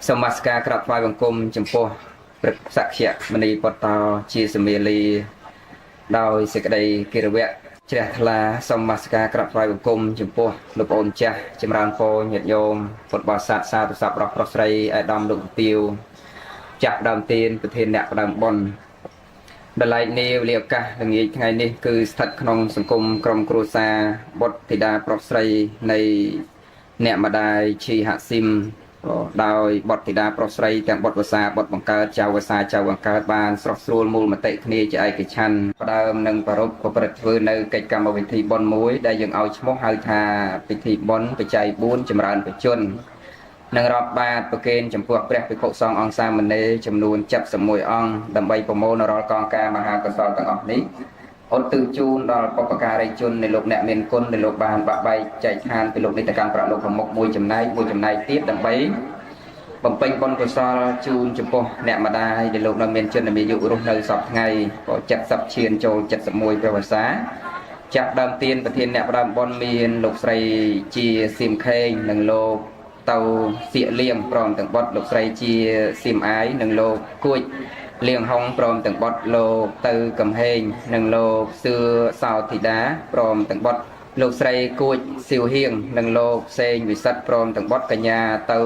สมัสการกราบไหว้บังคมจำพวกปรึกษาเขียมณีปตอชีสเมลีโดยสิกใดกิรเวะเจริญทลาสมัสการกราบไหว้บังคมจำพวกลูกโอนจ้าจำรานโพญโยมปดบาสะสาตุสับรักประสไรไอดำลูกติวจับดำเตียนประเทศเนปดำบอลดลายเนวเลียกะดังนี้ไงนี่คือสถัดขนมสังคมกรมครูซาบทธิดาประสไรในเนมาได้ชีหซิมโดยบทธิดาปรสไรแต่บทภาษาบทบังเกิดเจ้าภาษาเจ้าบังเกิดบานสรสรูลมูลมติคณีจะไอกิชันประเดิมหนึ่งประรบประพฤติในกิจกรรมวิธีบอลมวยได้ยังเอาชมกหาธาวิธีบอลไปใจบุญจำรานไปจนหนึ่งรอบบาทประเกณฑ์จำพวกเปรียบไปโคซององซามันในจำนวนจับสมุยองดำใบประโมนรอกองการมหากรสอต่างออกนี้อดตื่นจูนดอลปปการจนในโลกแนเมียนคนในโลกบานบะใบใจทานเป็นโลกนิตการประโลกของมกมวยจำนายเตี้ยดำใบบำเพ็ญบนกุศลจูนจุปเนมาได้ในโลกนเมียนจนมีอยู่รุ่งในสอบไงก็จัดสับเชียนโจจัดสมุยประวัติศาสตร์จับดำเตียนประเทศเนปดำบอลเมียนโลกไสจีซิมเคงหนึ่งโลกเตาเสียเลี้ยงพร้อมถึงบดโลกไสจีซิมไอหนึ่งโลกกุ้ยเลี้ยงห้องพร้อมถึงบดโลกตือกำเฮงหนึ่งโลกเสือสาวธิดาพร้อมถึงบดโลกไสกุ้ยสิวเฮียงหนึ่งโลกเซงวิสัตพร้อมถึงบดกัญญาเตา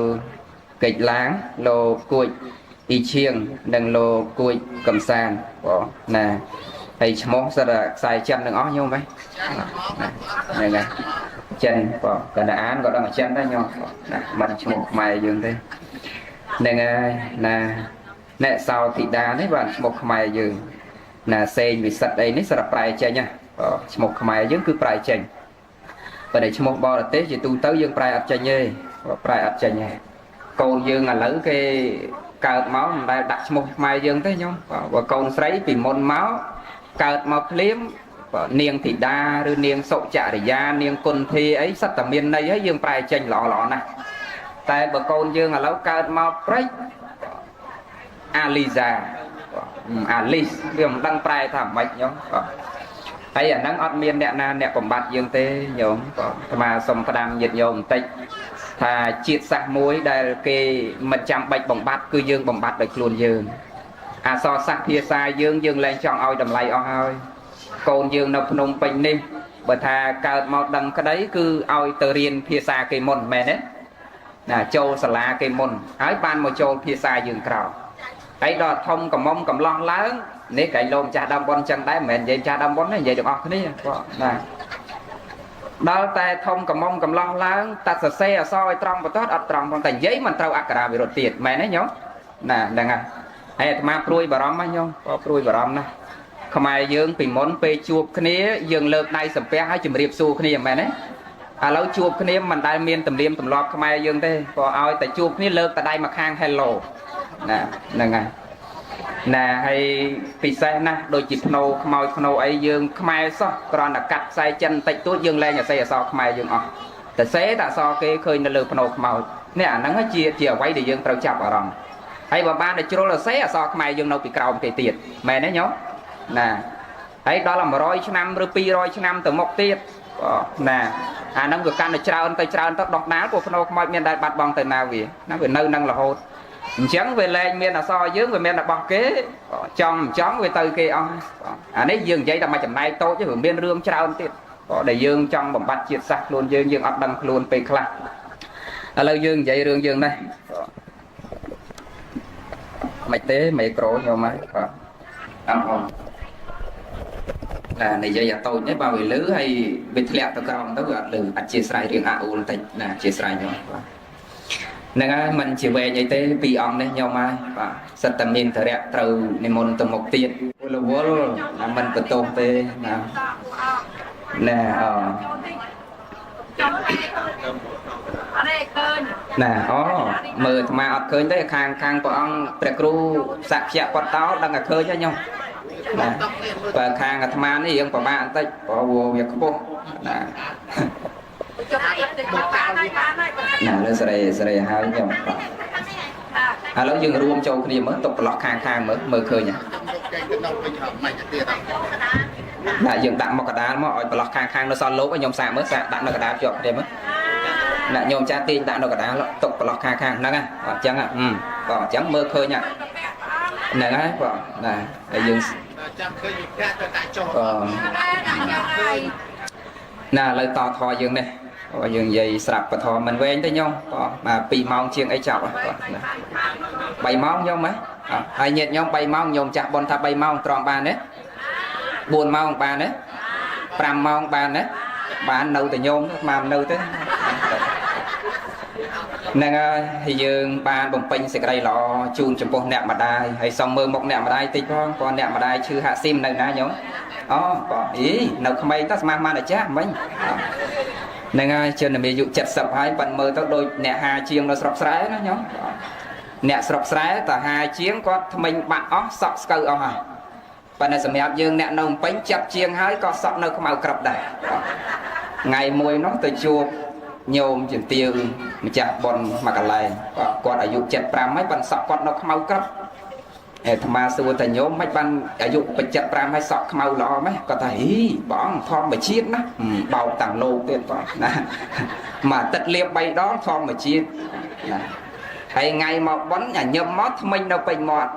กิจล้างโลกุยอีเชียงดังโลกุยกำซานบ่นะไอ้ชมกสระใส่จันหนึ่งอ้อโยมไหมนี่ไงจันบ่กันอ่านก็ต้องจันได้โยมนะมันชมกใหม่ยืนได้นี่ไงนะเนี่ยสาวธิดานี่บ้านชมกใหม่ยืนนะเซนวิสัตไอ้นี่สระปลายเจนเนี่ยชมกใหม่ยืนคือปลายเจนประเดี๋ยวชมกบอลเตะจะตูเต้ยืนปลายอัดเจนเย่ปลายอัดเจนเย่cô dương là lỡ cái cợt máu đại đặt một mai dương thế nhau và con sấy vì môn máu cợt một liếm niềng thì đa rồi niềng sậu chạ để ra niềng côn thi ấy sắp tầm miền này ấy dương prai tranh lọ này tại bà con dương là lỡ cợt máu break Aliza Alice dương đăng prai thảm mạch nhau hay là năng ọt miền nè nè còn bạt dương tê nhóm mà sông phà đam nhiệt nhôm tây thà chiết sạc muối đây cái mật chạm bạch bồng bát cứ dương bồng bát được luôn dương à so sạc phía xa dương lên chọn oi đầm lay oi còn dương nộp nông bình nim bởi thà cợt một đằng cái đấy cứ oi tờ riêng phía xa cái môn mẹ đấy là châu sả lá cái môn ái ban một châu phía xa dương cào ấy đó thông cầm mông cầm lon lớn nếu cái lôn cha đâm bon chân đáy mẹ vậy cha đâm bon này vậy được không thế này đó ta thông cầm mông cầm lon lớn ta sẽ xe soi trong và tốt ập trong bằng thành giấy mình trâu ác cả bị rột tiệt mẹ đấy nhóc nè đằng à hay mà pruy bà róm á nhông có pruy bà róm này không ai dương bị món pe chuột kia dương lợn này sầm pe hay chìm riệp su kia mẹ đấy à lâu chuột kia mình đại miên tầm liêm tầm lọt không ai dương thế có ai tại chuột kia lợn tại đây mà khang hello nè đằng à nè hay bị xe nè đôi chip nô mồi nô ấy dương mai so còn là cắt sai chân tách tốt dương lên nhà xe so mai dương ởแต่เซ่แต่ซอเกเคยนเลือพนกเมาเนี่ยนั่งให้เจียไว้เดี๋ยวยังเราจับอารมณ์ไอ้บ้านเดี๋ยวจุลเซ่ซอไม่ยังเราปีกราวปีเตียดแม่เนี่ยnhóc nèไอ้đó là 100 nămหรือ200 năm từ một tiết nèนั่งกับการเจริญแต่เจริญต้องดอกน้ำพวกพนกไม่มีได้บัดบองแต่นาวีนั่งเป็นnơiนั่งละโหดchẳng về lên miền là so dưới về miền là bọc kế trong chóng về từ kia ông đấy dương giấy là mà chậm nay tôi chứ hưởng miền rương trao tiết để dương trong bẩm bát triệt sạch luôn dương ấp đăng luôn pe khla lâu dương giấy rương dương đây mày tế mày cổ nhiều mà ăn không là này dây tôi nhé bao người lứa hay bị lẹo tôi còn tôi gọi lử ăn chia sẻ riêng ảo là chia sẻ nhau nè mình chỉ về như thế bị ông đấy nhau mai và rất tầm nhìn thời đẹp từ niềm môn từ một tiền là mình tự tôn về nè nè mờ mà ở khơi đấy khang của ông prekru sạc chẹo quạt táo đang ở khơi cho nhau và khang ở tham này ông của bạn tây có vô việc không nè nó sẽ hai nhau lâu dừng rùm châu kia mới tục lọt khang mới khơi nhỉ là dừng tặng một cái đá mà ở lọt khang nó son lố với nhom xạ mới xạ tặng nó cái đá chọn đây mới nè nhôm cha tin đã nó cả đá tục lọt khang khang nè chẳng à còn chẳng mơ khơi nha nè cái còn nè dương nè lời tò thò dương này dương dây sạp và thò mình quen tới nhau mà pì mong chiêng ấy chọc bay mong nhau mấy ai nhiệt nhau bay mong nhôm chặt bon tháp bay mong tròn bàn đấy buồn mong bàn đấy pram mong bàn đấy bạn nâu từ nhôm mà nâu tới nên thì dương ba bồng pin sẽ đây lọ chun trong con nẹm mà đai hay xong mơ một nẹm mà đai tí con nẹm mà đai chưa hạ sim này nè nhóm có ý nấu không bay ta mang là chắc mấy nên trên là ví dụ chặt sập hai bạn mơ tao đôi nẹt hai chiêng nó sọc sái nó nhóm nẹt sọc sái ta hai chiếng có mình bạn ó sọc câu ó hả bạn này sẽ dương nẹt nông bánh chặt chiêng hai có sọc nơi không màu cặp đầy ngày mùi nó từ chua nhôm chuyển tiêu mà chặt bọn mà cả lại còn ở dụng chặt pram mấy bạn sọc con nó không mau cấp tham ma xưa tại nhôm mấy bạn ở dụng bị chặt pram hay sọc không mau lo mấy có thể bỏ thon mà chiết nó bào tảng lô tiền mà tất liệp bay đó thon mà chiết hay ngày mà bắn nhà nhôm mót mình đâu bình mọt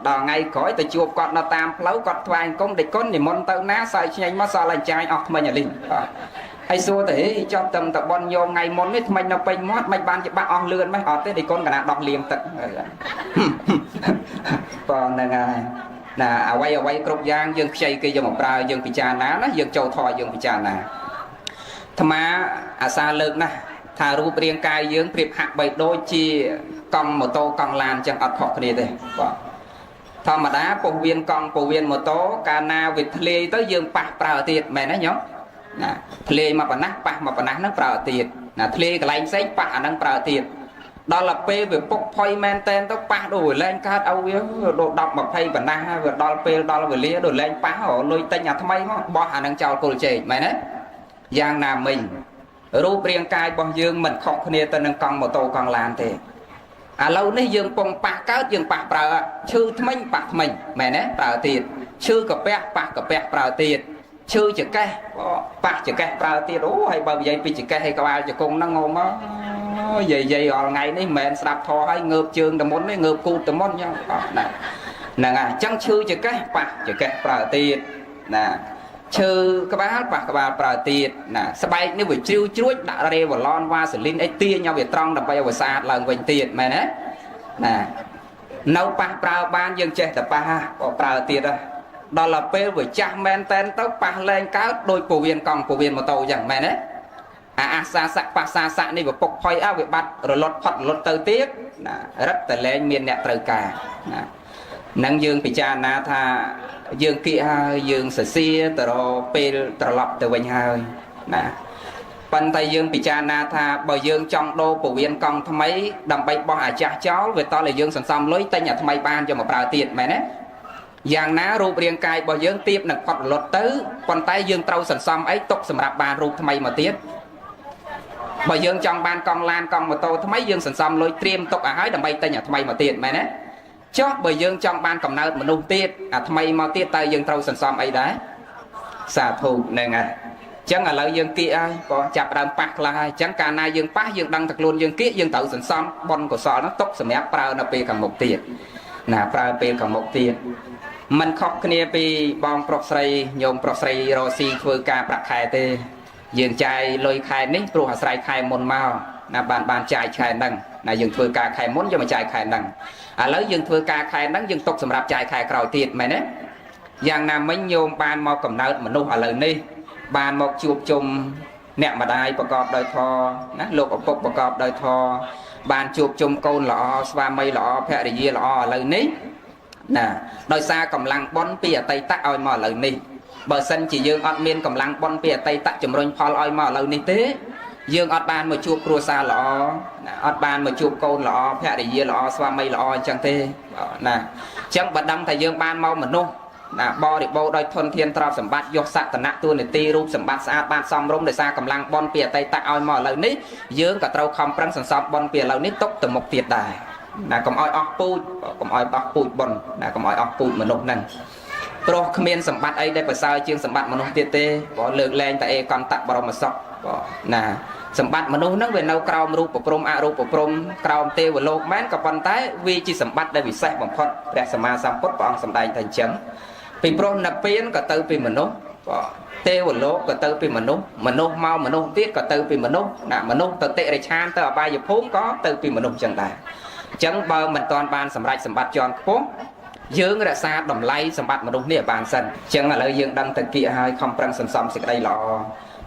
đò ngày cõi từ chùa con nó tam lấu con thoại công địch con thì môn tao ná sai nhanh mà sao lại trai ọc mình nhà linh hay xua thế cho tầm tập bon nhôm ngày môn biết mình nó bình mót mấy ban chỉ bác on lươn mấy họ thế thì con cả nào đọc liềm tận còn là quay cột giang dương xây kia cho một pra dương bị cha ná nó dương châu thò dương bị cha nà tham má xa lớn nè thà rùa riêng cài dương priệp hạt bảy đôi chi con mô tô con lan chẳng ọt học này đây thọ mà đá bộ viên mô tô ca na vịt lê tới dương bạc prào tiệt mẹ nó nhóm lê mà bà nát bạc mà bà nát nó prào tiệt lê cái lạnh xách bạc nó prào tiệt đó là p về bốc phơi men tên tóc bạc đổi lên cát âu yếu đồ đọc mà phay bà na vừa đó là p đó là vừa lê đổi lên bạc ở lôi tay nhà tham mấy bỏ hà năng chào cô chị mẹ đấy giang nam mình rùa riêng cài bằng dương mình khôngគ្នាtên nâng con mô tô con lan thì lâu nay dương bông bạc cáo dương bạc prào chư thmanh bạc mình mẹ nè prào tiệt chư cà pẹ prào tiệt chư chữ cây bạc chữ cây prào tiệt ố hay bao vậy vì chữ cây hay các bạn chữ cùng nó ngon á vậy ở ngày nay mẹ sạp thò hay ngợp trường tầm món đấy ngợp cu tầm món nhau nè chẳng chư chữ cây bạc chữ cây prào tiệt nè chư các bạn prào tiệt nè sắp nếu buổi chiều chuối đã ra vào lon qua xử linh ấy tia nhau về trong đập bay vào xa lần vinh tiệt mẹ nè nấu prào ban dương chơi tập prào tiệt đó là pe với cha men tên tóc pa lên cáo đôi cổ viên một tàu chẳng mẹ đấy xa sạ này vào bọc phơi áo về bát rồi lót từ tiếp rất là lên miền nẹt từ cả năng dương bị cha na tha dương kia dương sờ xia từ pe từ lọt từ bên hai bàn tay dương bị cha na tha bờ dương trong đô cổ viên con tham mấy đầm bay bom cha cháu về to là dương sẵn xong lối tay nhà tham mấy ban cho một prào tiệt mẹ đấy giang ná rùa riêng cài bỏ dương tiếp nè phật lột tứ còn tay dương trâu sẵn xong ấy tục sầm rạp bàn rùa thay mà tiếp bỏ dương trong ban con lan con mà tô thay mấy dương sẵn xong lôi triêm tục hái đầm bay tay nhà thay mà tiền mày nè chót bởi dương trong ban cầm nợ mà nung tiết thay mà tiết tay dương trâu sẵn xong ấy đấy xả thù nè chẳng là lợi dương kia ai có chạp đàm bạc là ai chẳng cả nay dương bác dương đăng thật luôn dương kia dương tự sẵn xong bon của sọ nó tục sầm ép prao nó về càng một tiền prao về càng một tiền mình khóc kia vì bong prọc sấy nhôm prọc sấy rosi phơi ca bạc khai tê dương trai lôi khai nín pro hạt sấy khai môn mao bàn trai khai đằng dương phơi ca khai môn cho mà trai khai đằng lấy dương phơi ca khai đằng dương tục sầm rạp trai khai cào tiệt mày nè giang nam mấy nhôm bàn mau cầm nợ mà nung lời đi bàn một chụp chùm nẹt mà đaiประกอบ ដោយ thò ណា លោក ឪពុក ប្រកប ដោយ ធម៌ បាន ជួប ជុំ កូន ល្អ ស្វាមី ល្អ ភរិយា ល្អ ឥឡូវ នេះ ណា ដោយ សារ កម្លាំង បុណ្យ ពី អតីត ឲ្យ មក ឥឡូវ នេះ បើ សិន ជា យើង អត់ មាន កម្លាំង បុណ្យ ពី អតីត ជំរុញ ផល ឲ្យ មក ឥឡូវ នេះ ទេ យើង អត់ បាន មក ជួប គ្រួសារ ល្អ ណា អត់ បាន មក ជួប កូន ល្អ ភរិយា ល្អ ស្វាមី ល្អ អញ្ចឹង ទេ ណា អញ្ចឹង បើ ដឹង ថា យើង បាន មក មនុស្ស บริบูรณ์โดยทนเทียนตราสมบัติยกสัตนะตัวในตีรูปสมบัติสะอาดบ้านซ้อมร่มโดยสร้างกำลังบอลเปียไตตะเอาหมอเหล่านี้ยืงกับเราคำปรังสันสอบบอลเปียเหล่านี้ตกตะมกเตียดได้กำอ้อยออกปูดกำอ้อยออกปูดบอลกำอ้อยออกปูดมนุษย์นั่นโปรขมิ้นสมบัติไอ้ได้ประสาเชียงสมบัติมนุษย์เตะบ่เลิกแรงแต่เอก่อนตักบรมศพบ่ សម្បត្តិមនុស្សហ្នឹងវានៅក្រោមរូបព្រំអរូបព្រំក្រោមទេវលោកមែនក៏ប៉ុន្តែវាជាសម្បត្តិដែលពិសេសបំផុតព្រះសម្មាសម្ពុទ្ធព្រះអង្គសម្ដែងថាអញ្ចឹងពីព្រោះនិព្វានក៏ទៅពីមនុស្សទេវលោកក៏ទៅពីមនុស្សមនុស្សមកមនុស្សទៀតក៏ទៅពីមនុស្សណាមនុស្សទៅតិរិឆានទៅអបាយភូមិក៏ទៅពីមនុស្សអញ្ចឹងដែរអញ្ចឹងបើមិនទាន់បានសម្រេចសម្បត្តិជាន់ខ្ពស់យើងរក្សាតម្លៃសម្បត្តិមនុស្សនេះឲ្យបានសិនអញ្ចឹងឥឡូវយើងដឹងទៅគៀកហើយខំប្រឹងសន្សំសេចក្តីល្អ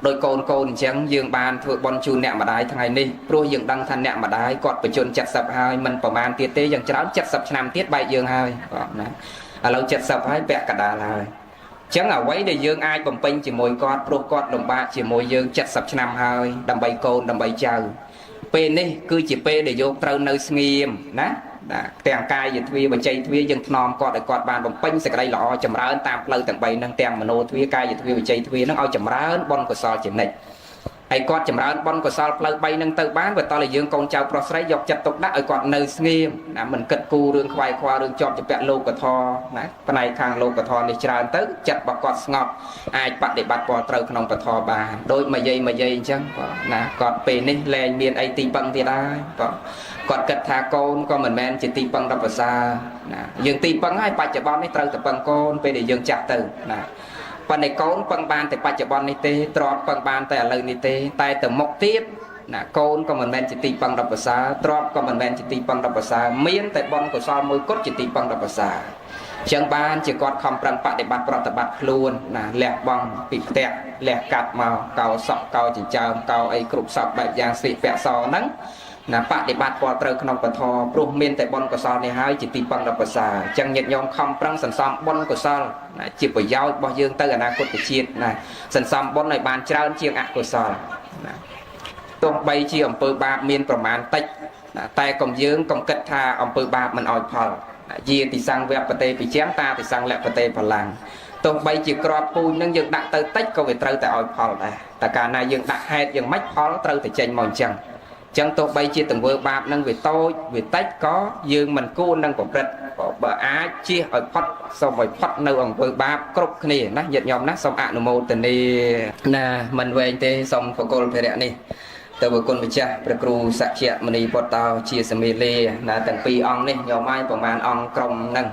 ដោយកូនអញ្ចឹងយើងបានធ្វើបុណ្យជូនអ្នកម្ដាយថ្ងៃនេះព្រោះយើងដឹងថាអ្នកម្ដាយគាត់បញ្ជន70ហើយមិនប្រមាណទៀតទេយ៉ាងច្រើន70ឆ្នាំទៀតបែកយើងហើយបាទណាឥឡូវ70ហើយពាក់កដាលហើយអញ្ចឹងអ្វីដែលយើងអាចបំពេញជាមួយគាត់ព្រោះគាត់លំបាកជាមួយយើង70ឆ្នាំហើយដើម្បីកូនដើម្បីចៅពេលនេះគឺជាពេលដែលយកត្រូវនៅស្ងៀមណាទាំងកាយទ្វាបច្ច័យទ្វាយើងថ្នមគាត់ឲ្យគាត់បានបំពេញសេចក្តីល្អចម្រើនតាមផ្លូវទាំង3ហ្នឹងទាំងមโนទ្វាកាយទ្វាបច្ច័យទ្វាហ្នឹងឲ្យចម្រើនបុណ្យកុសលជានិច្ចហើយគាត់ចម្រើនបុណ្យកុសលផ្លូវ3ហ្នឹងទៅបានបើតើយើងកូនចៅប្រុសស្រីយកចិត្តទុកដាក់ឲ្យគាត់នៅស្ងៀមណាមិនគិតគូររឿងខ្វាយខ្វល់រឿងជាប់ជាពាក់លោកធម៌ណាផ្នែកខាងលោកធម៌នេះច្រើនទៅចិត្តរបស់គាត់ស្ងប់អាចបដិបត្តិពណ៌ត្រូវក្នុងពធបានដូចមួយយាយអញ្ចឹងបាទណាគាត់ពេលនេះលែងមានអីទីពឹងទៀតហើយបាទគាត់គិតថាកូនក៏មិនមែនជាទីពឹងដល់ប្រសើរណាយើងទីពឹងហើយបច្ចុប្បន្ននេះត្រូវតែពឹងកូនពេលដែលយើងចាស់ទៅណាប៉ុន្តែកូនពឹងបានតែបច្ចុប្បន្ននេះទេទ្រាំពឹងបានតែឥឡូវនេះទេតែទៅមុខទៀតណាកូនក៏មិនមែនជាទីពឹងដល់ប្រសើរទ្រាំក៏មិនមែនជាទីពឹងដល់ប្រសើរមានតែបុណ្យកុសលមួយគត់ជាទីពឹងដល់ប្រសើរអញ្ចឹងបានជាគាត់ខំប្រឹងបដិបត្តិប្រតិបត្តិខ្លួនណាលះបង់ពីផ្ទះលះកាត់មកកោសក់កោចិញ្ចើមកោអីគ្រប់សពបែបយ៉ាងស្លៀកពាក់សហ្នឹងណាបដិបត្តិពណ៌ត្រូវក្នុងពធព្រោះមានតែបុណ្យកុសលនេះហើយជាទីពឹងដល់ប្រសើរអញ្ចឹងញាតិញោមខំប្រឹងសន្សំបុណ្យកុសលណាជាប្រយោជន៍របស់យើងទៅអនាគតជាតិណាសន្សំបុណ្យឲ្យបានច្រើនជាងអកុសលណាទោះបីជាអំពើបាបមានប្រមាណតិចណាតែកុំយើងកុំគិតថាអំពើបាបមិនឲ្យផលជាទីសង្ឃវៈបតេពិជាងតាទីសង្ឃលបតេបលាំងទោះបីជាក្របពូជនឹងយើងដាក់ទៅតិចក៏វាត្រូវតែឲ្យផលដែរតែកាលណាយើងដាក់ហេតុយ៉ាងម៉េចផលត្រូវតែចេញមកអញ្ចឹងចឹងទោះបីជាទង្វើបាបនឹងវាតូចវាតិចក៏យើងមិនគួរនឹងប្រព្រឹត្តបើអាចជៀសឲ្យផុតសូមឲ្យផុតនៅអំពើបាបគ្រប់គ្នាណាញាតិញោមណាសូមអនុមោទនាណាមិនវែងទេសូមបកុលភរៈនេះទៅប្រគុណម្ចាស់ព្រះគ្រូសក្យមនីពុទ្ធោជាសមេលេណាទាំងពីរអង្គនេះញោមហើយប្រមាណអង្គក្រុមហ្នឹង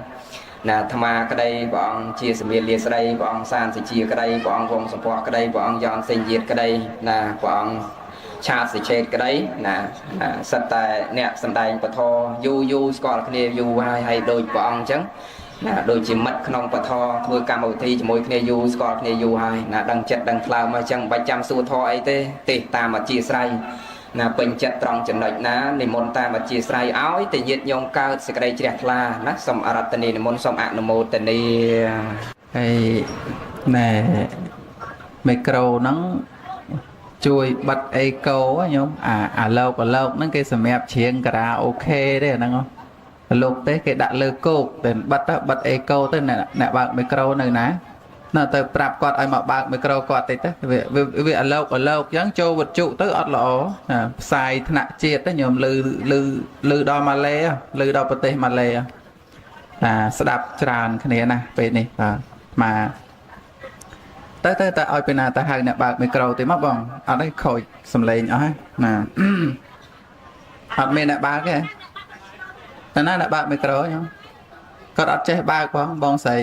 ណាអាត្មាក្តីព្រះអង្គជាសមេលាស្ដីព្រះអង្គសានសេជាក្តីព្រះអង្គវងសម្ពស់ក្តីព្រះអង្គយ៉នសេងយាតក្តីណាព្រះអង្គឆាតសិឆេតក្តីណាសិតតែអ្នកសំដែងពធយូស្គាល់គ្នាយូហើយដូចព្រះអង្គអញ្ចឹងណាដូចជាមិត្តក្នុងពធធ្វើកម្មវិធីជាមួយគ្នាយូស្គាល់គ្នាយូហើយណាដឹងចិត្តដឹងថ្លើមមកអញ្ចឹងមិនបាច់ចាំសួរធរអីទេតាមអធិស្ស្រ័យណាពេញចិត្តត្រង់ចំណុចណានិមន្តតាមអធិស្ស្រ័យឲ្យតែញាតិញោមកើតសេចក្តីជ្រះថ្លាណាសូមអរតនីនិមន្តសូមអនុមោទនាហើយណែមីក្រូហ្នឹងជួយបិទអេកូញោមអាលោកហ្នឹងគេសម្រាប់ច្រៀងការ៉ាអូខេទេអាហ្នឹងលោកទេគេដាក់លើគោកតែបិទអេកូទៅអ្នកបើកមីក្រូនៅណាទៅប្រាប់គាត់ឲ្យមកបើកមីក្រូគាត់តិចទៅវាអាលោកអញ្ចឹងចូលវត្ថុទៅអត់ល្អផ្សាយថ្នាក់ជាតិទៅញោមលឺដល់ម៉ាឡេលឺដល់ប្រទេសម៉ាឡេស្ដាប់ច្រើនគ្នាណាពេលនេះបាទមកទៅឲ្យពេលណាទៅហៅអ្នកបើកមីក្រូទៅមកបងអត់ទេខូចសំឡេងអស់ហើយណាអត់មានអ្នកបើកទេតែណាអ្នកបើកមីក្រូខ្ញុំគាត់អត់ចេះបើកបងស្រី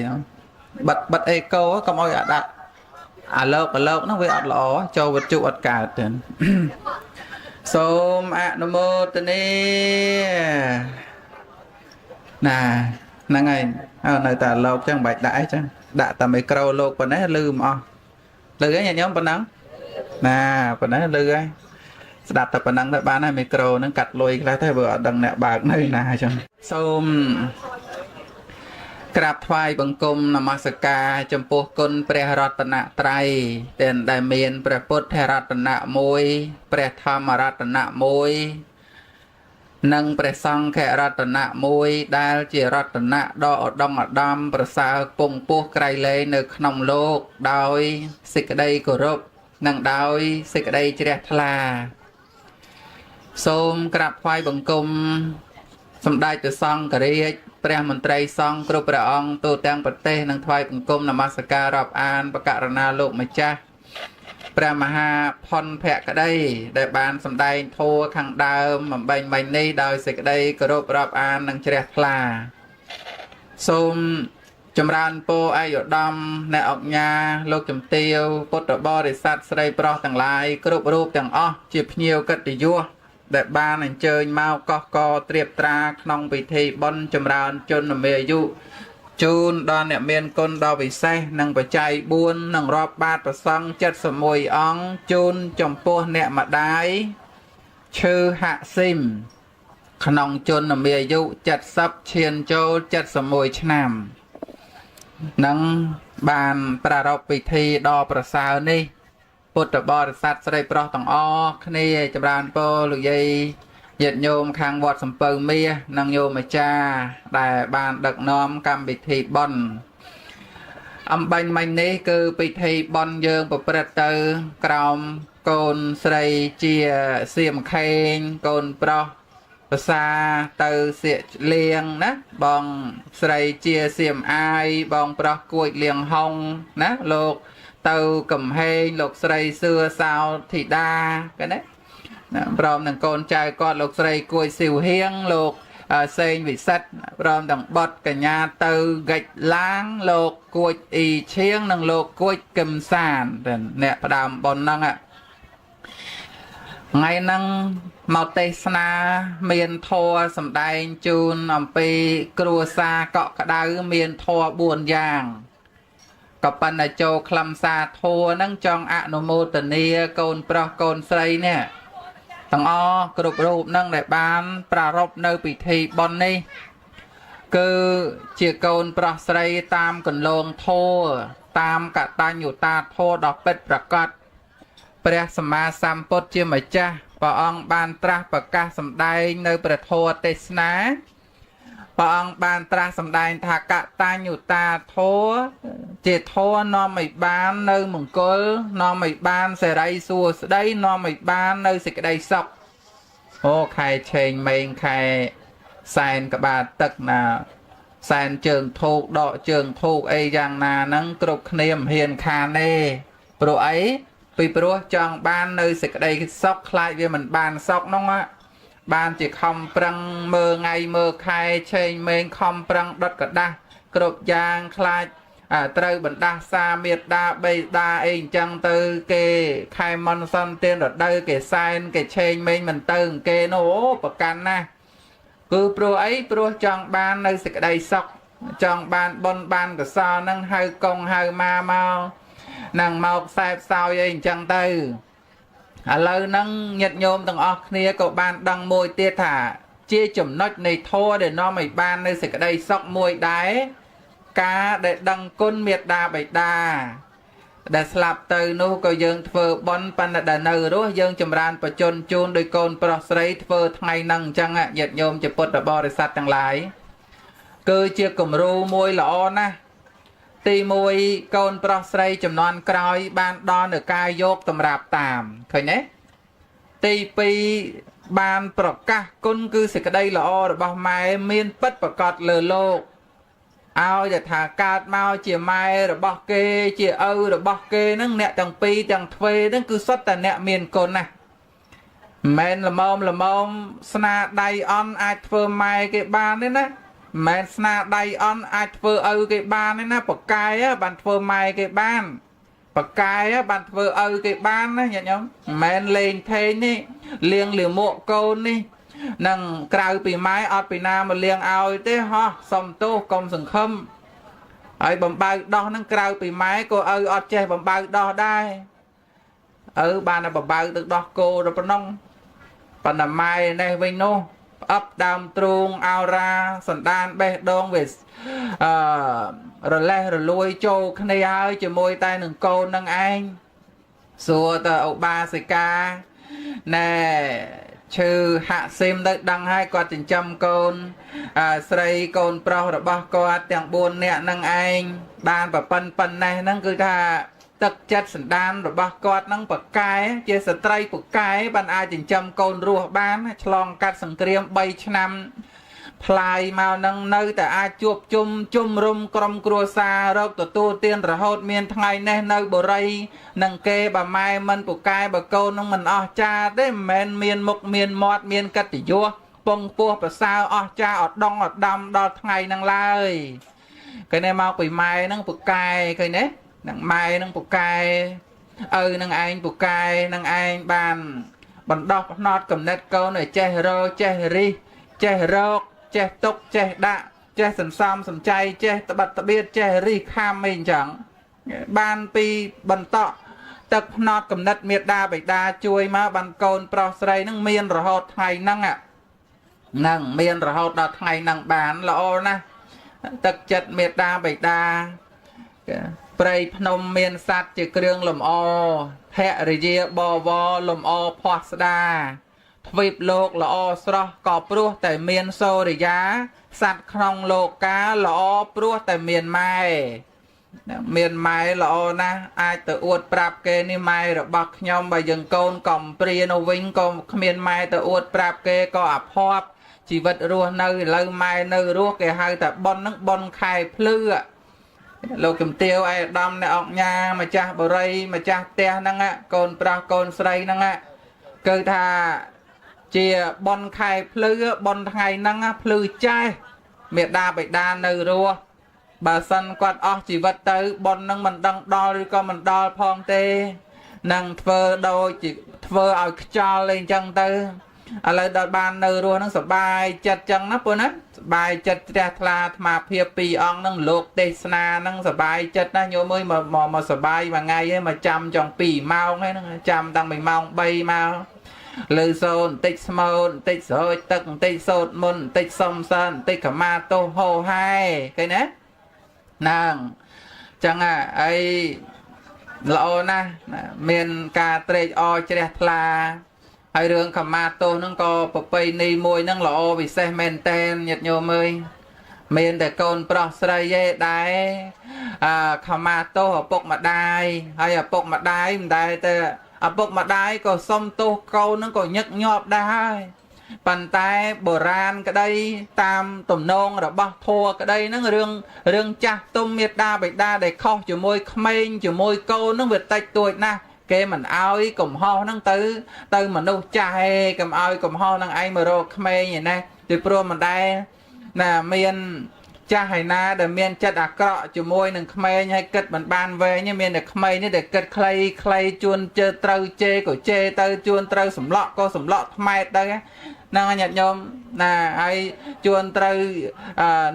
បិទអេកូកុំឲ្យអាដាក់អាលោកហ្នឹងវាអត់ល្អចូលវត្ថុអត់កើតទេសូមអនុមោទនាណាហ្នឹងហើយនៅតែលោកចឹងមិនបាច់ដាក់អីចឹងដាក់តែមីក្រូលោកប៉ុណ្ណេះលឺមិនអស់លឺហើយញាតិញោមប៉ុណ្ណឹងណាប៉ុណ្ណេះលឺហើយស្ដាប់តែប៉ុណ្ណឹងទៅបានហើយមីក្រូហ្នឹងកាត់លុយខ្លះទៅបើអត់ដឹងអ្នកបើកនៅណាចឹងសូមក្រាបថ្វាយបង្គំនមស្ការចំពោះគុណព្រះរតនត្រ័យដែលមានព្រះពុទ្ធរតនៈ1ព្រះធម្មរតនៈ1និងព្រះសង្ឃរតនៈ1ដែលជារតនៈដ៏ឧត្តមឧត្តមប្រសើរពងពោះក្រៃលែងនៅក្នុងលោកដោយសេចក្តីគោរពនិងដោយសេចក្តីជ្រះថ្លាសូមក្រាបថ្វាយបង្គំសម្ដេចព្រះសង្ឃរាជព្រះមន្ត្រីសង្ឃគ្រប់ព្រះអង្គទូទាំងប្រទេសនិងថ្វាយបង្គំនមស្ការរាប់អានបកករណាលោកម្ចាស់ ព្រះមហាផុនភក្តីដែលបានសម្ដែងធម៌ខាងដើមបំបែងមិញនេះដោយសេចក្តីគោរពរាប់អាននិងជ្រះថ្លាសូមចម្រើនពរអាយុត្តមអ្នកអង្គញាលោកជំទាវពុទ្ធបរិស័ទស្រីប្រុសទាំងឡាយគ្រប់រូបទាំងអស់ជាភ្ញៀវកិត្តិយសដែលបានអញ្ជើញមកកោះកត្រៀបត្រាក្នុងពិធីបុណ្យចម្រើនជន្មាយុជូនដល់អ្នកមានគុណដ៏វិសេសនិងបច្ច័យ4និងរាប់បាតប្រសង់71អង្គជូនចំពោះអ្នកម្ដាយឈើហាក់ស៊ីមក្នុងជន្មាយុ70ឈានចូល71ឆ្នាំនឹងបានប្រារព្ធពិធីដ៏ប្រសើរនេះពុទ្ធបរិស័ទស្រីប្រុសទាំងអស់គ្នាចម្រើនពរលោកយាយញាតិញោមខាងវត្តសំពៅមាសនិងញោមអាចារ្យដែលបានដឹកនាំកម្មវិធីបុណ្យអំបញ្ញមិញនេះគឺពិធីបុណ្យយើងប្រព្រឹត្តទៅក្រោមកូនស្រីជាសៀមខេងកូនប្រុសភាសាទៅសៀកលៀងណាបងស្រីជាសៀមអាយបងប្រុសគួចលៀងហុងណាលោកទៅកំហេងលោកស្រីសឿសោធីតាគេណាព្រមទាំងកូនចៅគាត់លោកស្រីគួយស៊ីវហៀងលោកសេងវិសិទ្ធព្រមទាំងបុត្រកញ្ញាទៅហ្កិច្ចឡាងលោកគួចអ៊ីឈៀងនិងលោកគួចកឹមសានអ្នកផ្ដើមបុណ្យហ្នឹងថ្ងៃហ្នឹងមកទេសនាមានធម៌សម្ដែងជូនអំពីគ្រួសារកក់ក្ដៅមានធម៌4យ៉ាងក៏ប៉ុន្តែចូលខ្លឹមសារធម៌ហ្នឹងចង់អនុមោទនាកូនប្រុសកូនស្រីនេះទាំងអស់គ្រប់រូបហ្នឹងដែលបានប្រារព្ធនៅពិធីបុណ្យនេះគឺជាកូនប្រុសស្រីតាមកន្លងធម៌តាមកតញ្ញុតាធម៌ដ៏ពិតប្រាកដព្រះសម្មាសម្ពុទ្ធជាម្ចាស់ព្រះអង្គបានត្រាស់ប្រកាសសម្ដែងនៅព្រះធម៌ទេសនាព្រះអង្គបានត្រាស់សម្ដែងថាកតញ្ញុតាធម៌ជាធម៌នាំឲ្យបាននៅមង្គលនាំឲ្យបានសេរីសួស្តីនាំឲ្យបាននៅសេចក្តីសុខអូខែឆេងម៉េងខែសែនក្បាលទឹកណាសែនជើងធូកដកជើងធូកអីយ៉ាងណាហ្នឹងគ្រប់គ្នាមិនហ៊ានខានទេព្រោះអីពីព្រោះចង់បាននៅសេចក្តីសុខខ្លាចវាមិនបានសុខហ្នឹងបានជាខំប្រឹងមើលថ្ងៃមើលខែឆេងម៉េងខំប្រឹងដុតกระដាស់គ្រប់យ៉ាងខ្លាចត្រូវបណ្ដាសាមេដាបេដាអីអញ្ចឹងទៅគេខែមនសន្តានរដូវគេសែនគេឆេងម៉េងមិនទៅគេនោះអូប្រកាន់ណាស់គឺព្រោះអីព្រោះចង់បាននៅសេចក្តីសុខចង់បានបុណ្យបានកុសលហ្នឹងហៅកងហៅម៉ាមកនឹងមកខ្សែផ្សោយអីអញ្ចឹងទៅឥឡូវហ្នឹងញាតិញោមទាំងអស់គ្នាក៏បានដឹងមួយទៀតថាជាចំណុចនៃធម៌ដែលនាំឲ្យបាននៅសេចក្តីសុខមួយដែរការដែលដឹងគុណមេត្តាបិតាដែលស្លាប់ទៅនោះក៏យើងធ្វើបុណ្យប៉ុន្តែដែលនៅរស់យើងចម្រើនបច្ចុប្បន្នជូនដោយកូនប្រុសស្រីធ្វើថ្ងៃហ្នឹងអញ្ចឹងញាតិញោមជាពុទ្ធបរិស័ទទាំងឡាយគឺជាគំរូមួយល្អណាស់ទី1កូនប្រុសស្រីចំនួនក្រោយបានដល់នៅការយកតម្រាប់តាមឃើញទេទី2បានប្រកាសគុណគឺសេចក្តីល្អរបស់ម៉ែមានពិតប្រកបលើលោកឲ្យតែថាកើតមកជាម៉ែរបស់គេជាឪរបស់គេហ្នឹងអ្នកទាំងពីរទាំងទ្វេហ្នឹងគឺសុទ្ធតែអ្នកមានគុណណាស់មិនល្មមស្នាដៃអន់អាចធ្វើម៉ែគេបានទេណាមិនស្នាដៃអន់អាចធ្វើឪគេបានទេណាបកាយបានធ្វើម៉ែគេបានបកាយបានធ្វើឪគេបានណាញាតិញោមមិនលេងថេងនេះលៀងលាមកកូននេះនឹងក្រៅពីម៉ែអត់ពីណាមកលៀងឲ្យទេហោះសុំទោសកុំសង្ឃឹមហើយបំបើកដោះនឹងក្រៅពីម៉ែក៏ឪអត់ចេះបំបើកដោះដែរឪបានតែបំបើកទឹកដោះគោទៅប៉ុណ្ណឹងប៉ុន្តែម៉ែនេះវិញនោះផ្អឹបដើមទ្រូងអោរាសណ្ដានបេះដូងវារលេះរលួយចូលគ្នាហើយជាមួយតែនឹងកូននឹងឯងសួរតើឧបាសិកាណែឈឺហាក់ស៊ីមទៅដឹងហើយគាត់ចិញ្ចឹមកូនស្រីកូនប្រុសរបស់គាត់ទាំង4នាក់នឹងឯងបានប្រពន្ធប៉ុណ្ណេះហ្នឹងគឺថាទឹកចិត្តសន្តានរបស់គាត់នឹងប្រកែជាស្ត្រីប្រកែបានអាចចិញ្ចឹមកូនរស់បានឆ្លងកាត់សង្គ្រាម3ឆ្នាំ ថ្លាយមកនឹងនៅតែអាចជួបជុំជុំរុំក្រុមគ្រួសាររកទទួលទានរហូតមានថ្ងៃនេះនៅបុរីនឹងគេបើម៉ែមិនពូកែបើកូននឹងមិនអស់ចាទេមិនមែនមានមុខមានមាត់មានកិត្តិយសពងពោះប្រសើរអស់ចាអត់ដងអត់ដំដល់ថ្ងៃនឹងឡើយគេនេះមកពីម៉ែនឹងពូកែឃើញទេនឹងម៉ែនឹងពូកែឪនឹងឯងពូកែនឹងឯងបានបណ្ដោះផ្នត់កំណត់កូនឲ្យចេះរកចេះរិះចេះរកចេះទុកចេះដាក់ចេះសន្សំសំចៃចេះត្បិតត្បៀតចេះរិះខាំអីអញ្ចឹងបានពីបន្តទឹកផ្នត់កំណត់មេដាបិតាជួយមកបានកូនប្រុសស្រីនឹងមានរហូតថ្ងៃហ្នឹងនឹងមានរហូតដល់ថ្ងៃហ្នឹងបានល្អណាស់ទឹកចិត្តមេដាបិតាព្រៃភ្នំមានសัตว์ជាគ្រឿងលម្អភរិយាបវរលម្អភ័ស្តាទ្វីបលោកល្អស្រស់ក៏ព្រោះតែមានសូរិយាសัตว์ក្នុងលោកកាល្អព្រោះតែមានម៉ែមានម៉ែល្អណាស់អាចទៅអួតប្រាប់គេនេះម៉ែរបស់ខ្ញុំបើយើងកូនកំព្រានៅវិញក៏គ្មានម៉ែទៅអួតប្រាប់គេក៏អភ័ព្វជីវិតរស់នៅឥឡូវម៉ែនៅរស់គេហៅតែប៉ុននឹងប៉ុនខែភ្លឺលោកជំទាវឯកឧត្តមអ្នកអង្គញាម្ចាស់បរិយម្ចាស់ផ្ទះហ្នឹងកូនប្រុសកូនស្រីហ្នឹងគឺថាជាប៉ុនខែភ្លឺប៉ុនថ្ងៃហ្នឹងភ្លឺចាស់មេដាបិតានៅរស់បើសិនគាត់អស់ជីវិតទៅប៉ុនហ្នឹងមិនដឹងដល់ឬក៏មិនដល់ផងទេនឹងធ្វើដូចធ្វើឲ្យខ្យល់អីចឹងទៅឥឡូវដល់បាននៅរស់ហ្នឹងសบายចិត្តចឹងណាពូណាសบายចិត្តជ្រះថ្លាអាត្មាភាពពីរអង្គហ្នឹងលោកទេសនាហ្នឹងសบายចិត្តណាញោមអើយមកសบายមួយថ្ងៃឯងមកចាំចង់2ម៉ោងហ្នឹងចាំតាំងពីម៉ោង3មកលើសូនបន្តិចស្មូនបន្តិចស្រោចទឹកបន្តិចសូត្រមុនបន្តិចសុំសិនបន្តិចខមាទោសហោហែឃើញណាហ្នឹងចឹងអីល្អណាស់មានការត្រេកអរជ្រះថ្លាហើយរឿងខមាទោសហ្នឹងក៏ប្រពៃណីមួយហ្នឹងល្អពិសេសមែនតែនញាតិញោមអើយមានតែកូនប្រុសស្រីឯដែរខមាទោសឪពុកម្ដាយហើយឪពុកម្ដាយមិនដែលទៅឪពុកម្ដាយក៏សុំទោសកូនហ្នឹងក៏ញឹកញាប់ដែរហើយប៉ុន្តែបុរាណក្តីតាមទំនងរបស់ធัวក្តីហ្នឹងរឿងចាស់ទុំមេត្តាបិតាដែលខុសជាមួយក្មេងជាមួយកូនហ្នឹងវាតិចតួចណាស់គេមិនអោយកំហុសហ្នឹងទៅមនុស្សចាស់ឯងកុំអោយកំហុសហ្នឹងឯងមករកក្មេងឯណាពីព្រោះមិនដែរណាមានចាស់ហើយណាដែលមានចិត្តអាក្រក់ជាមួយនឹងក្មេងហើយគិតមិនបានវែងមានតែក្មេងនេះដែលគិតខ្លីជួនជើត្រូវជេរក៏ជេរទៅជួនត្រូវសម្លក់ក៏សម្លក់ថ្មែតទៅហ្នឹងញាតិញោមណាហើយជួនត្រូវ